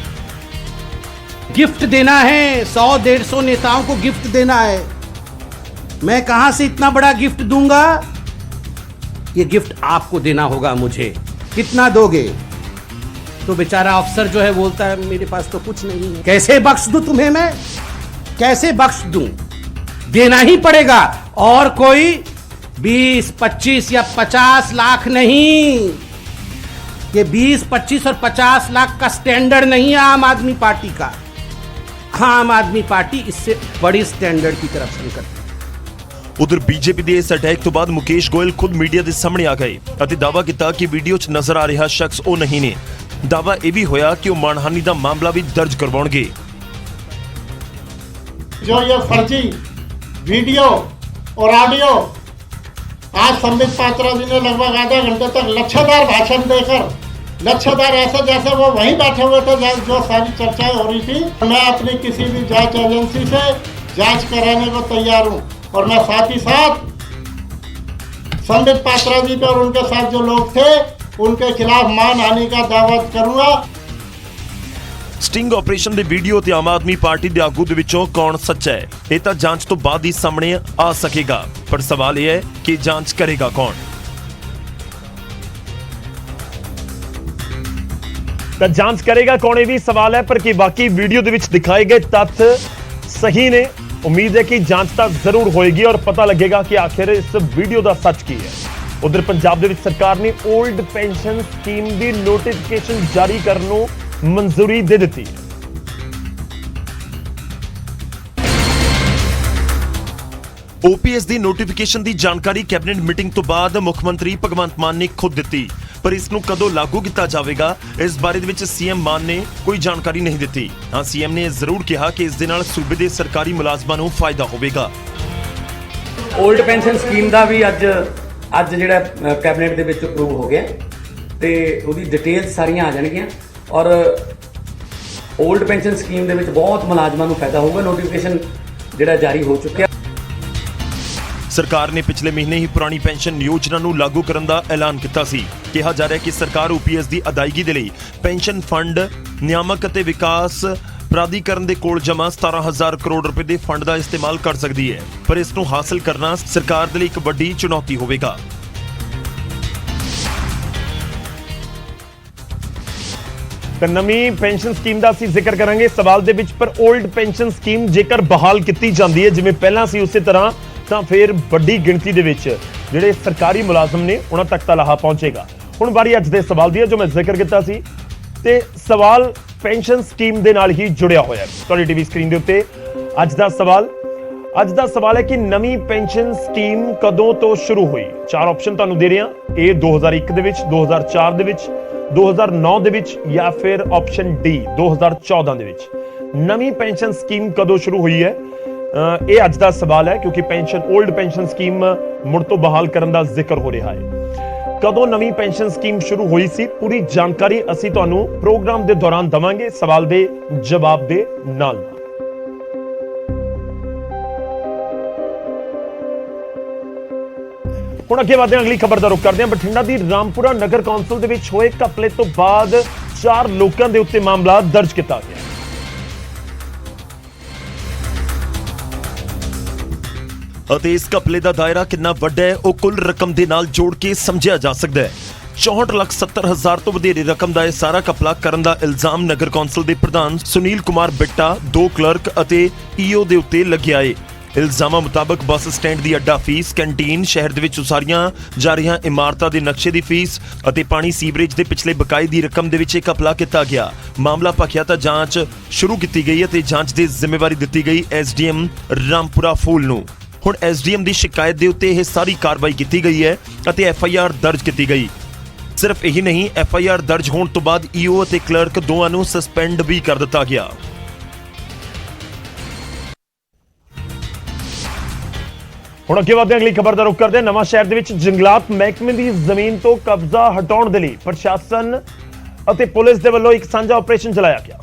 गिफ्ट देना है, 100-150 नेताओं को गिफ्ट देना है। मैं कहां से इतना बड़ा गिफ्ट दूंगा? ये गिफ्ट आपको देना होगा मुझे। कितना दोगे? तो बेचारा अफसर जो है बोलता है मेरे पास तो कुछ नहीं है। कैसे बख्श दूं तुम्हें मैं? कैसे बख्श दूं? देना ही पड़ेगा। और कोई 20, 25 या 50 लाख नहीं। ये 20, 25 और 50 लाख का स्टैंडर्ड नहीं है आम आदमी पार्टी का। आम आदमी पार्टी इससे बड़ी स्टैंडर्ड की तरफ से करती। ਉਧਰ ਬੀਜੇਪੀ ਦੇ ਇਸ ਅਟੈਕ ਤੋਂ ਬਾਅਦ ਮੁਕੇਸ਼ ਗੋਇਲ ਖੁਦ ਮੀਡੀਆ ਦੇ ਸਾਹਮਣੇ ਆ ਗਏ ਅਤੇ ਦਾਅਵਾ ਕੀਤਾ ਕਿ ਵੀਡੀਓ 'ਚ ਨਜ਼ਰ ਆ ਰਿਹਾ ਸ਼ਖਸ ਉਹ ਨਹੀਂ ਨੇ। ਦਾਅਵਾ ਇਹ ਵੀ ਹੋਇਆ ਕਿ ਉਹ ਮਾਨਹਾਨੀ ਦਾ ਮਾਮਲਾ ਵੀ ਦਰਜ ਕਰਵਾਉਣਗੇ। जो ये फर्जी वीडियो और ऑडियो आज संबित पात्रा जी ने लगभग आधे घंटे तक लच्छेदार भाषण देकर, लच्छेदार ऐसे जैसे वो वहीं बैठे हुए थे जो सारी चर्चाएं हो रही थी। मैं अपनी किसी भी जांच एजेंसी से जांच कराने को तैयार हूं और मैं साथ ही साथ संबित पात्रा जी पे और उनके साथ जो लोग थे उनके खिलाफ मानहानि का दावा करूंगा। ਸਟਿੰਗ ਆਪਰੇਸ਼ਨ ਦੇ ਵੀਡੀਓ ਤੇ ਆਮ ਆਦਮੀ ਪਾਰਟੀ ਦੇ ਆਗੂ ਦੇ ਵਿੱਚੋਂ ਕੌਣ ਸੱਚਾ ਹੈ ਇਹ ਤਾਂ ਜਾਂਚ ਤੋਂ ਬਾਅਦ ਹੀ ਸਾਹਮਣੇ ਆ ਸਕੇਗਾ, ਪਰ ਸਵਾਲ ਇਹ ਹੈ ਕਿ ਜਾਂਚ ਕਰੇਗਾ ਕੌਣ। ਤਾਂ ਜਾਂਚ ਕਰੇਗਾ ਕੌਣ ਇਹ ਵੀ ਸਵਾਲ ਹੈ, ਪਰ ਕਿ ਬਾਕੀ ਵੀਡੀਓ ਦੇ ਵਿੱਚ ਦਿਖਾਏ ਗਏ ਤੱਥ ਸਹੀ ਨੇ। ਉਮੀਦ ਹੈ ਕਿ ਜਾਂਚ ਤਾਂ ਜ਼ਰੂਰ ਹੋਏਗੀ ਔਰ ਪਤਾ ਲੱਗੇਗਾ ਕਿ ਆਖਿਰ ਇਸ ਵੀਡੀਓ ਦਾ ਸੱਚ ਕੀ ਹੈ। ਉਧਰ ਪੰਜਾਬ ਦੇ ਵਿੱਚ ਸਰਕਾਰ ਨੇ 올ਡ ਪੈਨਸ਼ਨ ਸਕੀਮ ਦੀ ਨੋਟੀਫਿਕੇਸ਼ਨ ਜਾਰੀ ਕਰਨ ਨੂੰ ਮਨਜ਼ੂਰੀ ਦੇ ਦਿੱਤੀ ਹੈ। ਓਪੀਐਸ ਦੀ ਨੋਟੀਫਿਕੇਸ਼ਨ ਦੀ ਜਾਣਕਾਰੀ ਕੈਬਨਿਟ ਮੀਟਿੰਗ ਤੋਂ ਬਾਅਦ ਮੁੱਖ ਮੰਤਰੀ ਭਗਵੰਤ ਮਾਨ ਨੇ ਖੁਦ ਦਿੱਤੀ, ਪਰ ਇਸ ਨੂੰ ਕਦੋਂ ਲਾਗੂ ਕੀਤਾ ਜਾਵੇਗਾ ਇਸ ਬਾਰੇ ਦੇ ਵਿੱਚ ਸੀਐਮ ਮਾਨ ਨੇ ਕੋਈ ਜਾਣਕਾਰੀ ਨਹੀਂ ਦਿੱਤੀ। ਹਾਂ, ਸੀਐਮ ਨੇ ਜ਼ਰੂਰ ਕਿਹਾ ਕਿ ਇਸ ਦੇ ਨਾਲ ਸੂਬੇ ਦੇ ਸਰਕਾਰੀ ਮੁਲਾਜ਼ਮਾਂ ਨੂੰ ਫਾਇਦਾ ਹੋਵੇਗਾ। 올ਡ ਪੈਨਸ਼ਨ ਸਕੀਮ ਦਾ ਵੀ ਅੱਜ ਜਿਹੜਾ ਕੈਬਨਿਟ ਦੇ ਵਿੱਚ ਅਪਰੂਵ ਹੋ ਗਿਆ ਤੇ ਉਹਦੀ ਡਿਟੇਲਸ ਸਾਰੀਆਂ ਆ ਜਾਣਗੀਆਂ ਔਰ 올ਡ ਪੈਨਸ਼ਨ ਸਕੀਮ ਦੇ ਵਿੱਚ ਬਹੁਤ ਮੁਲਾਜ਼ਮਾਂ ਨੂੰ ਫਾਇਦਾ ਹੋਊਗਾ। ਨੋਟੀਫਿਕੇਸ਼ਨ ਜਿਹੜਾ ਜਾਰੀ ਹੋ ਚੁੱਕਿਆ। ਸਰਕਾਰ ਨੇ ਪਿਛਲੇ ਮਹੀਨੇ ਹੀ ਪੁਰਾਣੀ ਪੈਨਸ਼ਨ ਯੋਜਨਾ ਨੂੰ ਲਾਗੂ ਕਰਨ ਦਾ ਐਲਾਨ ਕੀਤਾ ਸੀ। ਕਿਹਾ ਜਾ ਰਿਹਾ ਕਿ ਸਰਕਾਰ ਓਪੀਐਸ ਦੀ ਅਦਾਇਗੀ ਦੇ ਲਈ ਪੈਨਸ਼ਨ ਫੰਡ ਨਿਆਮਕ ਅਤੇ ਵਿਕਾਸ ਪ੍ਰਾਧੀਕਰਨ ਦੇ ਕੋਲ ਜਮ੍ਹਾਂ 17,000 ਕਰੋੜ ਰੁਪਏ ਦੇ ਫੰਡ ਦਾ ਇਸਤੇਮਾਲ ਕਰ ਸਕਦੀ ਹੈ, ਪਰ ਇਸ ਨੂੰ ਹਾਸਲ ਕਰਨਾ ਸਰਕਾਰ ਦੇ ਲਈ ਇੱਕ ਵੱਡੀ ਚੁਣੌਤੀ ਹੋਵੇਗਾ। ਤਾਂ ਨਵੀਂ ਪੈਨਸ਼ਨ ਸਕੀਮ ਦਾ ਅਸੀਂ ਜ਼ਿਕਰ ਕਰਾਂਗੇ ਸਵਾਲ ਦੇ ਵਿੱਚ, ਪਰ 올ਡ ਪੈਨਸ਼ਨ ਸਕੀਮ ਜੇਕਰ ਬਹਾਲ ਕੀਤੀ ਜਾਂਦੀ ਹੈ ਜਿਵੇਂ ਪਹਿਲਾਂ ਸੀ ਉਸੇ ਤਰ੍ਹਾਂ, ਤਾਂ ਫਿਰ ਵੱਡੀ ਗਿਣਤੀ ਦੇ ਵਿੱਚ ਜਿਹੜੇ ਸਰਕਾਰੀ ਮੁਲਾਜ਼ਮ ਨੇ ਉਹਨਾਂ ਤੱਕ ਤਾਂ ਲਾਹਾ ਪਹੁੰਚੇਗਾ। ਹੁਣ ਵਾਰੀ ਅੱਜ ਦੇ ਸਵਾਲ ਦੀ ਹੈ ਜੋ ਮੈਂ ਜ਼ਿਕਰ ਕੀਤਾ ਸੀ, ਤੇ ਸਵਾਲ ਪੈਨਸ਼ਨ ਸਕੀਮ ਦੇ ਨਾਲ ਹੀ ਜੁੜਿਆ ਹੋਇਆ ਹੈ। ਤੁਹਾਡੀ ਟੀਵੀ ਸਕਰੀਨ ਦੇ ਉੱਤੇ ਅੱਜ ਦਾ ਸਵਾਲ ਹੈ ਕਿ ਨਵੀਂ ਪੈਨਸ਼ਨ ਸਕੀਮ ਕਦੋਂ ਤੋਂ ਸ਼ੁਰੂ ਹੋਈ। 4 ਆਪਸ਼ਨ ਤੁਹਾਨੂੰ ਦੇ ਰਹੇ ਹਾਂ, A 2001 ਦੇ ਵਿੱਚ, 2004 ਦੇ ਵਿੱਚ, 2009 ਦੇ ਵਿੱਚ ਜਾਂ ਫਿਰ ਆਪਸ਼ਨ D 2014 ਦੇ ਵਿੱਚ। ਨਵੀਂ ਪੈਨਸ਼ਨ ਸਕੀਮ ਕਦੋਂ ਸ਼ੁਰੂ ਹੋਈ ਹੈ, ਇਹ ਅੱਜ ਦਾ ਸਵਾਲ ਹੈ, ਕਿਉਂਕਿ 올ਡ ਪੈਨਸ਼ਨ ਸਕੀਮ ਮੁੜ ਤੋਂ ਬਹਾਲ ਕਰਨ ਦਾ ਜ਼ਿਕਰ ਹੋ ਰਿਹਾ ਹੈ। ਕਦੋਂ ਨਵੀਂ ਪੈਨਸ਼ਨ ਸਕੀਮ ਸ਼ੁਰੂ ਹੋਈ ਸੀ, ਪੂਰੀ ਜਾਣਕਾਰੀ ਅਸੀਂ ਤੁਹਾਨੂੰ ਪ੍ਰੋਗਰਾਮ ਦੇ ਦੌਰਾਨ ਦਵਾਂਗੇ ਸਵਾਲ ਦੇ ਜਵਾਬ ਦੇ ਨਾਲ। ਹੁਣ ਅੱਗੇ ਵਧਦੇ ਹਾਂ, ਅਗਲੀ ਖਬਰ ਦਾ ਰੁਖ ਕਰਦੇ ਹਾਂ। ਬਠਿੰਡਾ ਦੀ ਰਾਮਪੁਰਾ ਨਗਰ ਕੌਂਸਲ ਦੇ ਵਿੱਚ ਹੋਏ ਘਪਲੇ ਤੋਂ ਬਾਅਦ 4 ਲੋਕਾਂ ਦੇ ਉੱਤੇ ਮਾਮਲਾ ਦਰਜ ਕੀਤਾ ਗਿਆ। ਅਤੇ ਇਸ ਘਪਲੇ ਦਾ ਦਾਇਰਾ ਕਿੰਨਾ ਵੱਡਾ ਹੈ ਉਹ ਕੁੱਲ ਰਕਮ ਦੇ ਨਾਲ ਜੋੜ ਕੇ ਸਮਝਿਆ ਜਾ ਸਕਦਾ ਹੈ। 64,70,000 ਤੋਂ ਵਧੇਰੇ ਰਕਮ ਦਾ ਇਹ ਸਾਰਾ ਘਪਲਾ ਕਰਨ ਦਾ ਇਲਜ਼ਾਮ ਨਗਰ ਕੌਂਸਲ ਦੇ ਪ੍ਰਧਾਨ ਸੁਨੀਲ ਕੁਮਾਰ ਬਿੱਟਾ, 2 ਕਲਰਕ ਅਤੇ ਈਓ ਦੇ ਉੱਤੇ ਲੱਗਿਆ ਹੈ। ਇਲਜ਼ਾਮਾਂ ਮੁਤਾਬਕ ਬੱਸ ਸਟੈਂਡ ਦੀ ਅੱਡਾ ਫੀਸ, ਕੈਂਟੀਨ, ਸ਼ਹਿਰ ਦੇ ਵਿੱਚ ਉਸਾਰੀਆਂ ਜਾ ਰਹੀਆਂ ਇਮਾਰਤਾਂ ਦੇ ਨਕਸ਼ੇ ਦੀ ਫੀਸ ਅਤੇ ਪਾਣੀ ਸੀਵਰੇਜ ਦੇ ਪਿਛਲੇ ਬਕਾਏ ਦੀ ਰਕਮ ਦੇ ਵਿੱਚ ਇਹ ਘਪਲਾ ਕੀਤਾ ਗਿਆ। ਮਾਮਲਾ ਭਖਿਆ ਤਾਂ ਜਾਂਚ ਸ਼ੁਰੂ ਕੀਤੀ ਗਈ ਅਤੇ ਜਾਂਚ ਦੀ ਜ਼ਿੰਮੇਵਾਰੀ ਦਿੱਤੀ ਗਈ ਐਸਡੀਐਮ ਰਾਮਪੁਰਾ ਫੂਲ ਨੂੰ। ਹੁਣ ਐਸਡੀਐਮ ਦੀ ਸ਼ਿਕਾਇਤ ਦੇ ਉੱਤੇ ਇਹ ਸਾਰੀ ਕਾਰਵਾਈ ਕੀਤੀ ਗਈ ਹੈ ਅਤੇ ਐਫਆਈਆਰ ਦਰਜ ਕੀਤੀ ਗਈ। ਸਿਰਫ ਇਹੀ ਨਹੀਂ, ਐਫਆਈਆਰ ਦਰਜ ਹੋਣ ਤੋਂ ਬਾਅਦ ਈਓ ਅਤੇ ਕਲਰਕ ਦੋਵਾਂ ਨੂੰ ਸਸਪੈਂਡ ਵੀ ਕਰ ਦਿੱਤਾ ਗਿਆ। ਹੁਣ ਅੱਗੇ ਵਧਦੇ ਅਗਲੀ ਖਬਰ ਦਾ ਰੁਖ ਕਰਦੇ ਹਾਂ। ਨਵਾਂ ਸ਼ਹਿਰ ਦੇ ਵਿੱਚ ਜੰਗਲਾਤ ਮਹਿਕਮੇ ਦੀ ਜ਼ਮੀਨ ਤੋਂ ਕਬਜ਼ਾ ਹਟਾਉਣ ਦੇ ਲਈ ਪ੍ਰਸ਼ਾਸਨ ਅਤੇ ਪੁਲਿਸ ਦੇ ਵੱਲੋਂ ਇੱਕ ਸਾਂਝਾ ਆਪਰੇਸ਼ਨ ਚਲਾਇਆ ਗਿਆ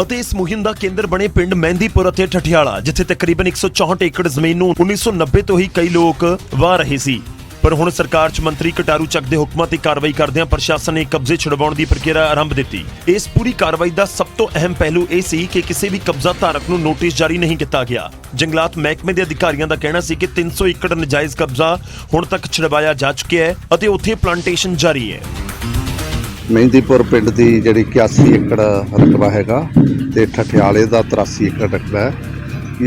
ਅਤੇ ਇਸ ਮੁਹਿੰਮ ਦਾ ਕੇਂਦਰ ਬਣੇ ਪਿੰਡ ਮਹਿੰਦੀਪੁਰ ਅਤੇ ਠਠਿਆਲਾ, ਜਿੱਥੇ ਤਕਰੀਬਨ 164 ਏਕੜ ਜ਼ਮੀਨ ਨੂੰ 1990 ਤੋਂ ਹੀ ਕਈ ਲੋਕ ਵਾਹ ਰਹੇ ਸੀ। ਪਰ ਹੁਣ ਸਰਕਾਰ 'ਚ ਮੰਤਰੀ ਕਟਾਰੂ ਚੱਕ ਦੇ ਹੁਕਮਾਂ ਤੇ ਕਾਰਵਾਈ ਕਰਦਿਆਂ ਪ੍ਰਸ਼ਾਸਨ ਨੇ ਕਬਜ਼ੇ ਛੁਡਵਾਉਣ ਦੀ ਪ੍ਰਕਿਰਿਆ ਆਰੰਭ ਦਿੱਤੀ। ਇਸ ਪੂਰੀ ਕਾਰਵਾਈ ਦਾ ਸਭ ਤੋਂ ਅਹਿਮ ਪਹਿਲੂ ਇਹ ਸੀ ਕਿ ਕਿਸੇ ਵੀ ਕਬਜ਼ਾ ਧਾਰਕ ਨੂੰ ਨੋਟਿਸ ਜਾਰੀ ਨਹੀਂ ਕੀਤਾ ਗਿਆ। ਜੰਗਲਾਤ ਮਹਿਕਮੇ ਦੇ ਅਧਿਕਾਰੀਆਂ ਦਾ ਕਹਿਣਾ ਸੀ ਕਿ 300 ਏਕੜ ਨਜਾਇਜ਼ ਕਬਜ਼ਾ ਹੁਣ ਤੱਕ ਛੁਡਵਾਇਆ ਜਾ ਚੁੱਕਿਆ ਹੈ ਅਤੇ ਉੱਥੇ ਪਲਾਂਟੇਸ਼ਨ ਜਾਰੀ ਹੈ। ਮਹਿੰਦੀਪੁਰ ਪਿੰਡ ਦੀ ਜਿਹੜੀ 81 ਏਕੜ ਰਕਬਾ ਹੈਗਾ ਤੇ ਠਠਿਆਲੇ ਦਾ 83 ਏਕੜ ਰਕਬਾ ਹੈ।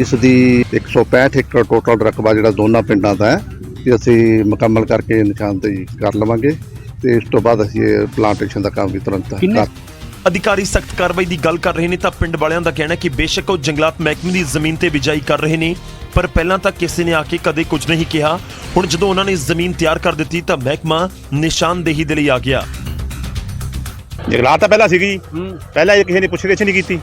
ਇਸ ਦੀ 165 ਏਕੜ ਟੋਟਲ ਰਕਬਾ ਜਿਹੜਾ ਦੋਨਾਂ ਪਿੰਡਾਂ ਦਾ ਹੈ ਤੇ ਅਸੀਂ ਮੁਕੰਮਲ ਕਰਕੇ ਨਿਸ਼ਾਨਦੇਹੀ ਕਰ ਲਵਾਂਗੇ ਤੇ ਇਸ ਤੋਂ ਬਾਅਦ ਅਸੀਂ ਇਹ ਪਲਾਂਟੇਸ਼ਨ ਦਾ ਕੰਮ ਵੀ ਤੁਰੰਤ ਕਰ। ਅਧਿਕਾਰੀ ਸਖਤ ਕਾਰਵਾਈ ਦੀ ਗੱਲ ਕਰ ਰਹੇ ਨੇ ਤਾਂ ਪਿੰਡ ਵਾਲਿਆਂ ਦਾ ਕਹਿਣਾ ਕਿ ਬੇਸ਼ੱਕ ਉਹ ਜੰਗਲਾਤ ਮਹਿਕਮੇ ਦੀ ਜ਼ਮੀਨ ਤੇ ਬਿਜਾਈ ਕਰ ਰਹੇ ਨੇ, ਪਰ ਪਹਿਲਾਂ ਤਾਂ ਕਿਸੇ ਨੇ ਆ ਕੇ ਕਦੇ ਕੁਝ ਨਹੀਂ ਕਿਹਾ। ਹੁਣ ਜਦੋਂ ਉਹਨਾਂ ਨੇ ਜ਼ਮੀਨ ਤਿਆਰ ਕਰ ਦਿੱਤੀ ਤਾਂ ਮਹਿਕਮਾ ਨਿਸ਼ਾਨਦੇਹੀ ਦੇ ਲਈ ਆ ਗਿਆ। ਜੰਗਲਾਤ ਤਾਂ ਪਹਿਲਾਂ ਸੀਗੀ, ਪਹਿਲਾਂ ਇਹ ਕਿਸੇ ਨੇ ਪੁੱਛ-ਗਿੱਛ ਨਹੀਂ ਕੀਤੀ।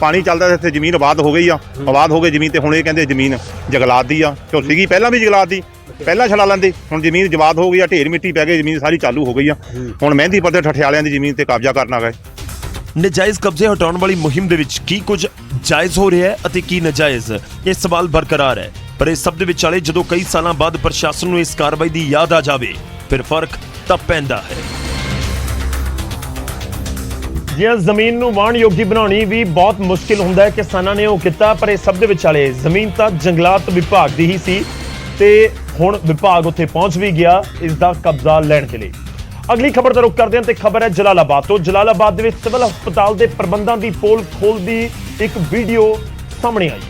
ਪਾਣੀ ਚੱਲਦਾ ਇੱਥੇ ਜ਼ਮੀਨ ਆਬਾਦ ਹੋ ਗਈ ਆ, ਆਬਾਦ ਹੋ ਗਈ ਜ਼ਮੀਨ ਤੇ ਹੁਣ ਇਹ ਕਹਿੰਦੇ ਜ਼ਮੀਨ ਜੰਗਲਾਤ ਦੀ ਆ, ਕਿਉਂ ਸੀਗੀ ਪਹਿਲਾਂ ਵੀ ਜੰਗਲਾਤ ਦੀ, ਪਹਿਲਾਂ ਛਡਾ ਲੈਂਦੇ। ਹੁਣ ਜ਼ਮੀਨ ਜਵਾਦ ਹੋ ਗਈ ਆ, ਢੇਰ ਮਿੱਟੀ ਪੈ ਗਈ, ਜ਼ਮੀਨ ਸਾਰੀ ਚਾਲੂ ਹੋ ਗਈ ਆ। ਹੁਣ ਮਹਿੰਦੀਪੁਰ ਦੇ ਠਠਿਆਲਿਆਂ ਦੀ ਜ਼ਮੀਨ ਤੇ ਕਬਜ਼ਾ ਕਰਨ ਆ ਗਏ। ਨਜਾਇਜ਼ ਕਬਜ਼ੇ ਹਟਾਉਣ ਵਾਲੀ ਮੁਹਿੰਮ ਦੇ ਵਿੱਚ ਕੀ ਕੁਝ ਜਾਇਜ਼ ਹੋ ਰਿਹਾ ਹੈ ਅਤੇ ਕੀ ਨਜਾਇਜ਼, ਇਹ ਸਵਾਲ ਬਰਕਰਾਰ ਹੈ। ਪਰ ਇਸ ਸਭ ਦੇ ਵਿਚਾਲੇ ਜਦੋਂ ਕਈ ਸਾਲਾਂ ਬਾਅਦ ਪ੍ਰਸ਼ਾਸਨ ਨੂੰ ਇਸ ਕਾਰਵਾਈ ਦੀ ਯਾਦ ਆ ਜਾਵੇ ਫਿਰ ਫਰਕ ਤਾਂ ਪੈਂਦਾ ਹੈ। ਜਿਵੇਂ ਜ਼ਮੀਨ ਨੂੰ ਵਾਹਣ ਯੋਗੀ ਬਣਾਉਣੀ ਵੀ ਬਹੁਤ ਮੁਸ਼ਕਿਲ ਹੁੰਦਾ ਹੈ, ਕਿਸਾਨਾਂ ਨੇ ਉਹ ਕੀਤਾ, ਪਰ ਇਹ ਸਭ ਦੇ ਵਿਚਾਲੇ ਜ਼ਮੀਨ ਤਾਂ ਜੰਗਲਾਤ ਵਿਭਾਗ ਦੀ ਹੀ ਸੀ ਤੇ ਹੁਣ ਵਿਭਾਗ ਉੱਥੇ ਪਹੁੰਚ ਵੀ ਗਿਆ ਇਸ ਦਾ ਕਬਜ਼ਾ ਲੈਣ ਦੇ ਲਈ। ਅਗਲੀ ਖਬਰ ਦਾ ਰੁਖ ਕਰਦੇ ਹਾਂ ਤੇ ਖਬਰ ਹੈ ਜਲਾਲਾਬਾਦ ਤੋਂ। ਜਲਾਲਾਬਾਦ ਦੇ ਵਿੱਚ ਸਿਵਲ ਹਸਪਤਾਲ ਦੇ ਪ੍ਰਬੰਧਾਂ ਦੀ ਪੋਲ ਖੋਲ੍ਹਦੀ ਇੱਕ ਵੀਡੀਓ ਸਾਹਮਣੇ ਆਈ ਹੈ।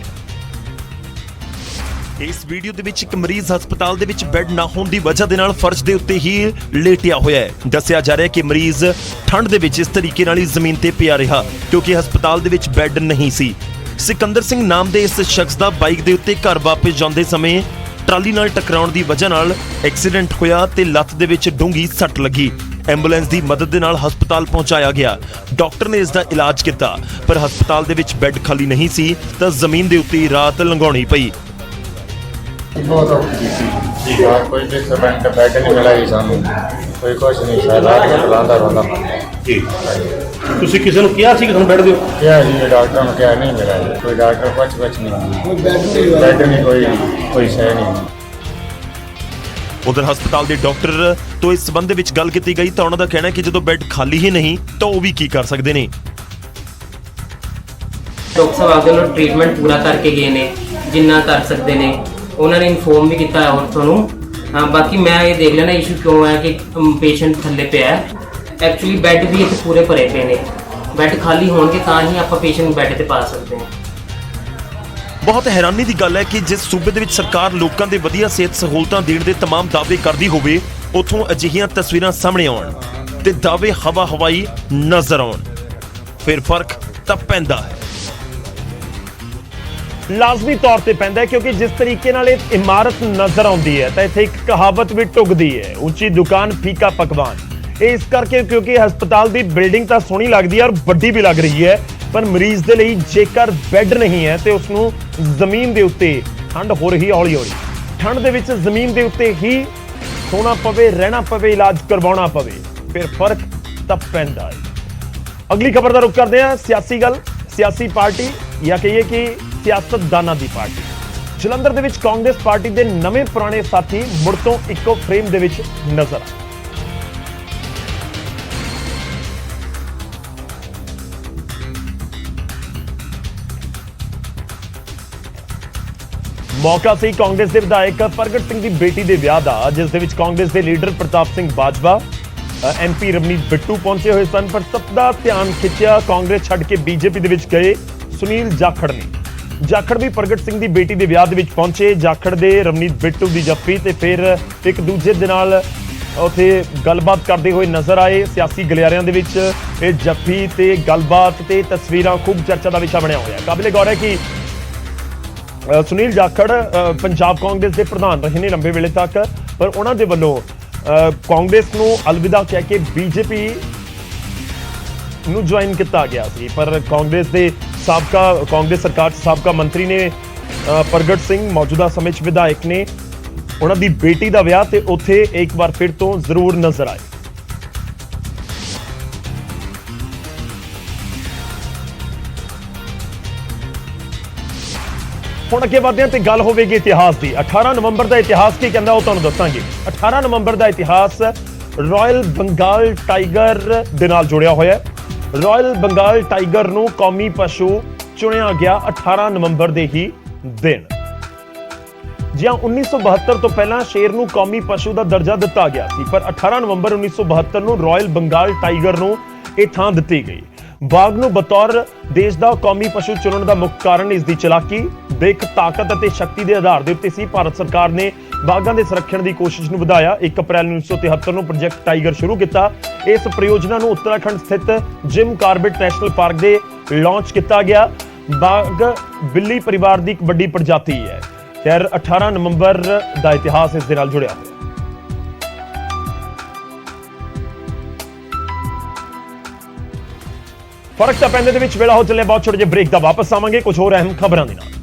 ਇਸ ਵੀਡੀਓ ਦੇ ਵਿੱਚ ਇੱਕ ਮਰੀਜ਼ ਹਸਪਤਾਲ ਦੇ ਵਿੱਚ ਬੈੱਡ ਨਾ ਹੋਣ ਦੀ ਵਜ੍ਹਾ ਦੇ ਨਾਲ ਫਰਸ਼ ਦੇ ਉੱਤੇ ਹੀ ਲੇਟਿਆ ਹੋਇਆ ਹੈ। ਦੱਸਿਆ ਜਾ ਰਿਹਾ ਹੈ ਕਿ ਮਰੀਜ਼ ਠੰਡ ਦੇ ਵਿੱਚ ਇਸ ਤਰੀਕੇ ਨਾਲ ਹੀ ਜ਼ਮੀਨ ਤੇ ਪਿਆ ਰਿਹਾ ਕਿਉਂਕਿ ਹਸਪਤਾਲ ਦੇ ਵਿੱਚ ਬੈੱਡ ਨਹੀਂ ਸੀ। ਸਿਕੰਦਰ ਸਿੰਘ ਨਾਮ ਦੇ ਇਸ ਸ਼ਖਸ ਦਾ ਬਾਈਕ ਦੇ ਉੱਤੇ ਘਰ ਵਾਪਸ ਜਾਂਦੇ ਸਮੇਂ ਟਰਾਲੀ ਨਾਲ ਟਕਰਾਉਣ ਦੀ ਵਜ੍ਹਾ ਨਾਲ ਐਕਸੀਡੈਂਟ ਹੋਇਆ ਤੇ ਲੱਤ ਦੇ ਵਿੱਚ ਡੂੰਘੀ ਸੱਟ ਲੱਗੀ। ਐਂਬੂਲੈਂਸ ਦੀ ਮਦਦ ਦੇ ਨਾਲ ਹਸਪਤਾਲ ਪਹੁੰਚਾਇਆ ਗਿਆ। ਡਾਕਟਰ ਨੇ ਇਸ ਦਾ ਇਲਾਜ ਕੀਤਾ ਪਰ ਹਸਪਤਾਲ ਦੇ ਵਿੱਚ ਬੈੱਡ ਖਾਲੀ ਨਹੀਂ ਸੀ ਤਾਂ ਜ਼ਮੀਨ ਦੇ ਉੱਤੇ ਰਾਤ ਲੰਘਾਉਣੀ ਪਈ। ਬਹੁਤ ਔਖੀ ਸੀ ਕੋਈ ਵੀ ਸਰਵੈਂਟ ਬੈੱਡ ਨਹੀਂ ਮਿਲਿਆ ਜੀ ਸਾਨੂੰ, ਕੋਈ ਕੁਛ ਨਹੀਂ, ਸਾਰਾ ਬੁਲਾਉਂਦਾ ਰੋਂਦਾ ਜੀ। ਤੁਸੀਂ ਕਿਸੇ ਨੂੰ ਕਿਹਾ ਸੀ ਕਿ ਤੁਹਾਨੂੰ ਬੈੱਡ ਦਿਓ? ਕਿਹਾ ਜੀ ਡਾਕਟਰ ਨੂੰ ਕਿਹਾ, ਨਹੀਂ ਮਿਲਿਆ ਜੀ, ਕੋਈ ਡਾਕਟਰ ਕੁਛ ਨਹੀਂ, ਬੈੱਡ ਨਹੀਂ, ਕੋਈ ਸ਼ੈ ਨਹੀਂ। ਉਧਰ ਹਸਪਤਾਲ ਦੇ ਡਾਕਟਰ ਤੋਂ ਇਸ ਸੰਬੰਧ ਵਿੱਚ ਗੱਲ ਕੀਤੀ ਗਈ ਤਾਂ ਉਹਨਾਂ ਦਾ ਕਹਿਣਾ ਹੈ ਕਿ ਜਦੋਂ ਬੈੱਡ ਖਾਲੀ ਹੀ ਨਹੀਂ ਤਾਂ ਉਹ ਵੀ ਕੀ ਕਰ ਸਕਦੇ ਨੇ। ਡਾਕਟਰ ਸਾਹਿਬ ਆਗੇ ਉਹਨਾਂ ਟ੍ਰੀਟਮੈਂਟ ਪੂਰਾ ਕਰਕੇ ਗਏ ਨੇ ਜਿੰਨਾ ਕਰ ਸਕਦੇ ਨੇ, ਉਹਨਾਂ ਨੇ ਇਨਫੋਰਮ ਵੀ ਕੀਤਾ ਔਰਥੋ ਨੂੰ। ਬਾਕੀ ਮੈਂ ਇਹ ਦੇਖ ਲੈਣਾ ਇਸ਼ੂ ਕਿਉਂ ਹੈ ਕਿ ਪੇਸ਼ੈਂਟ ਥੱਲੇ ਪਿਆ ਹੈ। ਐਕਚੁਅਲੀ ਬੈੱਡ ਵੀ ਇੱਥੇ ਪੂਰੇ ਭਰੇ ਪਏ ਨੇ, ਬੈੱਡ ਖਾਲੀ ਹੋਣਗੇ ਤਾਂ ਹੀ ਆਪਾਂ ਪੇਸ਼ੈਂਟ ਨੂੰ ਬੈੱਡ ਤੇ ਪਾ ਸਕਦੇ ਹਾਂ। ਬਹੁਤ ਹੈਰਾਨੀ ਦੀ ਗੱਲ ਹੈ ਕਿ ਜਿਸ ਸੂਬੇ ਦੇ ਵਿੱਚ ਸਰਕਾਰ ਲੋਕਾਂ ਦੇ ਵਧੀਆ ਸਿਹਤ ਸਹੂਲਤਾਂ ਦੇਣ ਦੇ तमाम ਦਾਅਵੇ ਕਰਦੀ ਹੋਵੇ, ਉੱਥੋਂ ਅਜਿਹੀਆਂ ਤਸਵੀਰਾਂ ਸਾਹਮਣੇ ਆਉਣ ਤੇ ਦਾਅਵੇ ਹਵਾ ਹਵਾਈ ਨਜ਼ਰ ਆਉਣ, ਫਿਰ ਫਰਕ ਤਾਂ ਪੈਂਦਾ ਹੈ। ਲਾਜ਼ਮੀ ਤੌਰ ਤੇ ਪੈਂਦਾ ਹੈ ਕਿਉਂਕਿ ਜਿਸ ਤਰੀਕੇ ਨਾਲ ਇਹ ਇਮਾਰਤ ਨਜ਼ਰ ਆਉਂਦੀ ਹੈ ਤਾਂ ਇੱਥੇ ਇੱਕ ਕਹਾਵਤ ਵੀ ਢੁੱਕਦੀ ਹੈ, ਉੱਚੀ ਦੁਕਾਨ ਫੀਕਾ ਪਕਵਾਨ। ਇਹ ਇਸ ਕਰਕੇ ਕਿਉਂਕਿ ਹਸਪਤਾਲ ਦੀ ਬਿਲਡਿੰਗ ਤਾਂ ਸੋਹਣੀ ਲੱਗਦੀ ਹੈ ਔਰ ਵੱਡੀ ਵੀ ਲੱਗ ਰਹੀ ਹੈ, ਪਰ ਮਰੀਜ਼ ਦੇ ਲਈ ਜੇਕਰ ਬੈੱਡ ਨਹੀਂ ਹੈ ਤੇ ਉਸ ਨੂੰ ਜ਼ਮੀਨ ਦੇ ਉੱਤੇ ਠੰਡ ਹੋ ਰਹੀ ਹੌਲੀ ਹੌਲੀ, ਠੰਡ ਦੇ ਵਿੱਚ ਜ਼ਮੀਨ ਦੇ ਉੱਤੇ ਹੀ ਸੋਣਾ ਪਵੇ, ਰਹਿਣਾ ਪਵੇ, ਇਲਾਜ ਕਰਵਾਉਣਾ ਪਵੇ, ਫਿਰ ਫਰਕ ਤਾਂ ਪੈਂਦਾ ਹੈ। ਅਗਲੀ ਖਬਰ ਦਾ ਰੁਖ ਕਰਦੇ ਹਾਂ ਸਿਆਸੀ ਗੱਲ, ਸਿਆਸੀ ਪਾਰਟੀ ਜਾਂ ਕਹੀਏ ਕਿ ਸਿਆਸਤਦਾਨਾਂ ਦੀ ਪਾਰਟੀ। ਜਲੰਧਰ ਦੇ ਵਿੱਚ ਕਾਂਗਰਸ ਪਾਰਟੀ ਦੇ ਨਵੇਂ ਪੁਰਾਣੇ ਸਾਥੀ ਮੁੜ ਤੋਂ ਇੱਕੋ ਫਰੇਮ ਦੇ ਵਿੱਚ ਨਜ਼ਰ ਆਏ। ਮੌਕਾ ਸੀ ਕਾਂਗਰਸ ਦੇ ਵਿਧਾਇਕ ਪ੍ਰਗਟ ਸਿੰਘ ਦੀ ਬੇਟੀ ਦੇ ਵਿਆਹ ਦਾ, ਜਿਸ ਦੇ ਵਿੱਚ ਕਾਂਗਰਸ ਦੇ ਲੀਡਰ ਪ੍ਰਤਾਪ ਸਿੰਘ ਬਾਜਵਾ, ਐਮਪੀ ਰਵਨੀਤ ਬਿੱਟੂ ਪਹੁੰਚੇ ਹੋਏ ਸਨ, ਪਰ ਸਭ ਦਾ ਧਿਆਨ ਖਿੱਚਿਆ ਕਾਂਗਰਸ ਛੱਡ ਕੇ ਬੀਜੇਪੀ ਦੇ ਵਿੱਚ ਗਏ ਸੁਨੀਲ ਜਾਖੜ ਨੇ। ਜਾਖੜ ਵੀ ਪ੍ਰਗਟ ਸਿੰਘ ਦੀ ਬੇਟੀ ਦੇ ਵਿਆਹ ਦੇ ਵਿੱਚ ਪਹੁੰਚੇ। ਜਾਖੜ ਦੇ ਰਵਨੀਤ ਬਿੱਟੂ ਦੀ ਜੱਫੀ ਤੇ ਫਿਰ ਇੱਕ ਦੂਜੇ ਦੇ ਨਾਲ ਉੱਥੇ ਗੱਲਬਾਤ ਕਰਦੇ ਹੋਏ ਨਜ਼ਰ ਆਏ। ਸਿਆਸੀ ਗਲਿਆਰਿਆਂ ਦੇ ਵਿੱਚ ਇਹ ਜੱਫੀ ਤੇ ਗੱਲਬਾਤ ਤੇ ਤਸਵੀਰਾਂ ਖੂਬ ਚਰਚਾ ਦਾ ਵਿਸ਼ਾ ਬਣਿਆ ਹੋਇਆ। ਕਾਬਿਲੇ ਗੌਰ ਹੈ ਕਿ ਸੁਨੀਲ ਜਾਖੜ ਪੰਜਾਬ ਕਾਂਗਰਸ ਦੇ ਪ੍ਰਧਾਨ ਰਹੇ ਨੇ ਲੰਬੇ ਵੇਲੇ ਤੱਕ, ਪਰ ਉਹਨਾਂ ਦੇ ਵੱਲੋਂ ਕਾਂਗਰਸ ਨੂੰ ਅਲਵਿਦਾ ਕਹਿ ਕੇ ਬੀਜੇਪੀ ਨੂੰ ਜੁਆਇਨ ਕੀਤਾ ਗਿਆ ਸੀ। ਪਰ ਕਾਂਗਰਸ ਦੇ ਕਾਂਗਰਸ ਸਰਕਾਰ 'ਚ ਸਾਬਕਾ ਮੰਤਰੀ ਨੇ ਪ੍ਰਗਟ ਸਿੰਘ, ਮੌਜੂਦਾ ਸਮੇਂ 'ਚ ਵਿਧਾਇਕ ਨੇ, ਉਹਨਾਂ ਦੀ ਬੇਟੀ ਦਾ ਵਿਆਹ ਤੇ ਉੱਥੇ ਇੱਕ ਵਾਰ ਫਿਰ ਤੋਂ ਜ਼ਰੂਰ ਨਜ਼ਰ ਆਏ। ਹੁਣ ਅੱਗੇ ਵਧਦੇ ਹਾਂ ਤੇ ਗੱਲ ਹੋਵੇਗੀ ਇਤਿਹਾਸ ਦੀ। 18 ਨਵੰਬਰ ਦਾ ਇਤਿਹਾਸ ਕੀ ਕਹਿੰਦਾ ਉਹ ਤੁਹਾਨੂੰ ਦੱਸਾਂਗੇ। 18 ਨਵੰਬਰ ਦਾ ਇਤਿਹਾਸ ਰਾਇਲ ਬੰਗਾਲ ਟਾਈਗਰ ਦੇ ਨਾਲ ਜੁੜਿਆ ਹੋਇਆ ਹੈ। ਰਾਇਲ ਬੰਗਾਲ ਟਾਈਗਰ ਨੂੰ ਕੌਮੀ ਪਸ਼ੂ ਚੁਣਿਆ ਗਿਆ 18 ਨਵੰਬਰ ਦੇ ਹੀ ਦਿਨ। ਜਿਹਾਂ 1972 ਤੋਂ ਪਹਿਲਾਂ ਸ਼ੇਰ ਨੂੰ ਕੌਮੀ ਪਸ਼ੂ ਦਾ ਦਰਜਾ ਦਿੱਤਾ ਗਿਆ ਸੀ, ਪਰ 18 ਨਵੰਬਰ 1972 ਨੂੰ ਰਾਇਲ ਬੰਗਾਲ ਟਾਈਗਰ ਨੂੰ ਇਹ ਥਾਂ ਦਿੱਤੀ ਗਈ। ਬਾਘ ਨੂੰ ਬਤੌਰ ਦੇਸ਼ ਦਾ ਕੌਮੀ ਪਸ਼ੂ ਚੁਣਨ ਦਾ ਮੁੱਖ ਕਾਰਨ ਇਸ ਦੀ ਚਲਾਕੀ, ਦਿੱਖ, ਤਾਕਤ ਅਤੇ ਸ਼ਕਤੀ ਦੇ ਆਧਾਰ ਦੇ ਉੱਤੇ ਸੀ। ਭਾਰਤ ਸਰਕਾਰ ਨੇ ਬਾਘਾਂ ਦੇ ਸੰਰਖਣ ਦੀ ਕੋਸ਼ਿਸ਼ ਨੂੰ ਵਧਾਇਆ। 1 ਅਪ੍ਰੈਲ 1973 ਨੂੰ ਪ੍ਰੋਜੈਕਟ ਟਾਈਗਰ ਸ਼ੁਰੂ ਕੀਤਾ। ਇਸ ਪ੍ਰੀਯੋਜਨਾ ਨੂੰ ਉੱਤਰਾਖੰਡ ਸਥਿਤ ਜਿਮ ਕਾਰਬੇਟ ਨੈਸ਼ਨਲ ਪਾਰਕ ਦੇ ਲਾਂਚ ਕੀਤਾ ਗਿਆ। ਬਾਘ ਬਿੱਲੀ ਪਰਿਵਾਰ ਦੀ ਇੱਕ ਵੱਡੀ ਪ੍ਰਜਾਤੀ ਹੈ। ਖੈਰ 18 ਨਵੰਬਰ ਦਾ ਇਤਿਹਾਸ ਇਸ ਦੇ ਨਾਲ ਜੁੜਿਆ ਹੋਇਆ। ਫਰਕ ਤਾਂ ਪੈਂਦੇ ਦੇ ਵਿੱਚ ਵੇਲਾ ਹੋ ਚੱਲਿਆ ਬਹੁਤ ਛੋਟੇ ਜਿਹੇ ਬ੍ਰੇਕ ਦਾ, ਵਾਪਸ ਆਵਾਂਗੇ ਕੁਝ ਹੋਰ ਅਹਿਮ ਖਬਰਾਂ ਦੇ ਨਾਲ।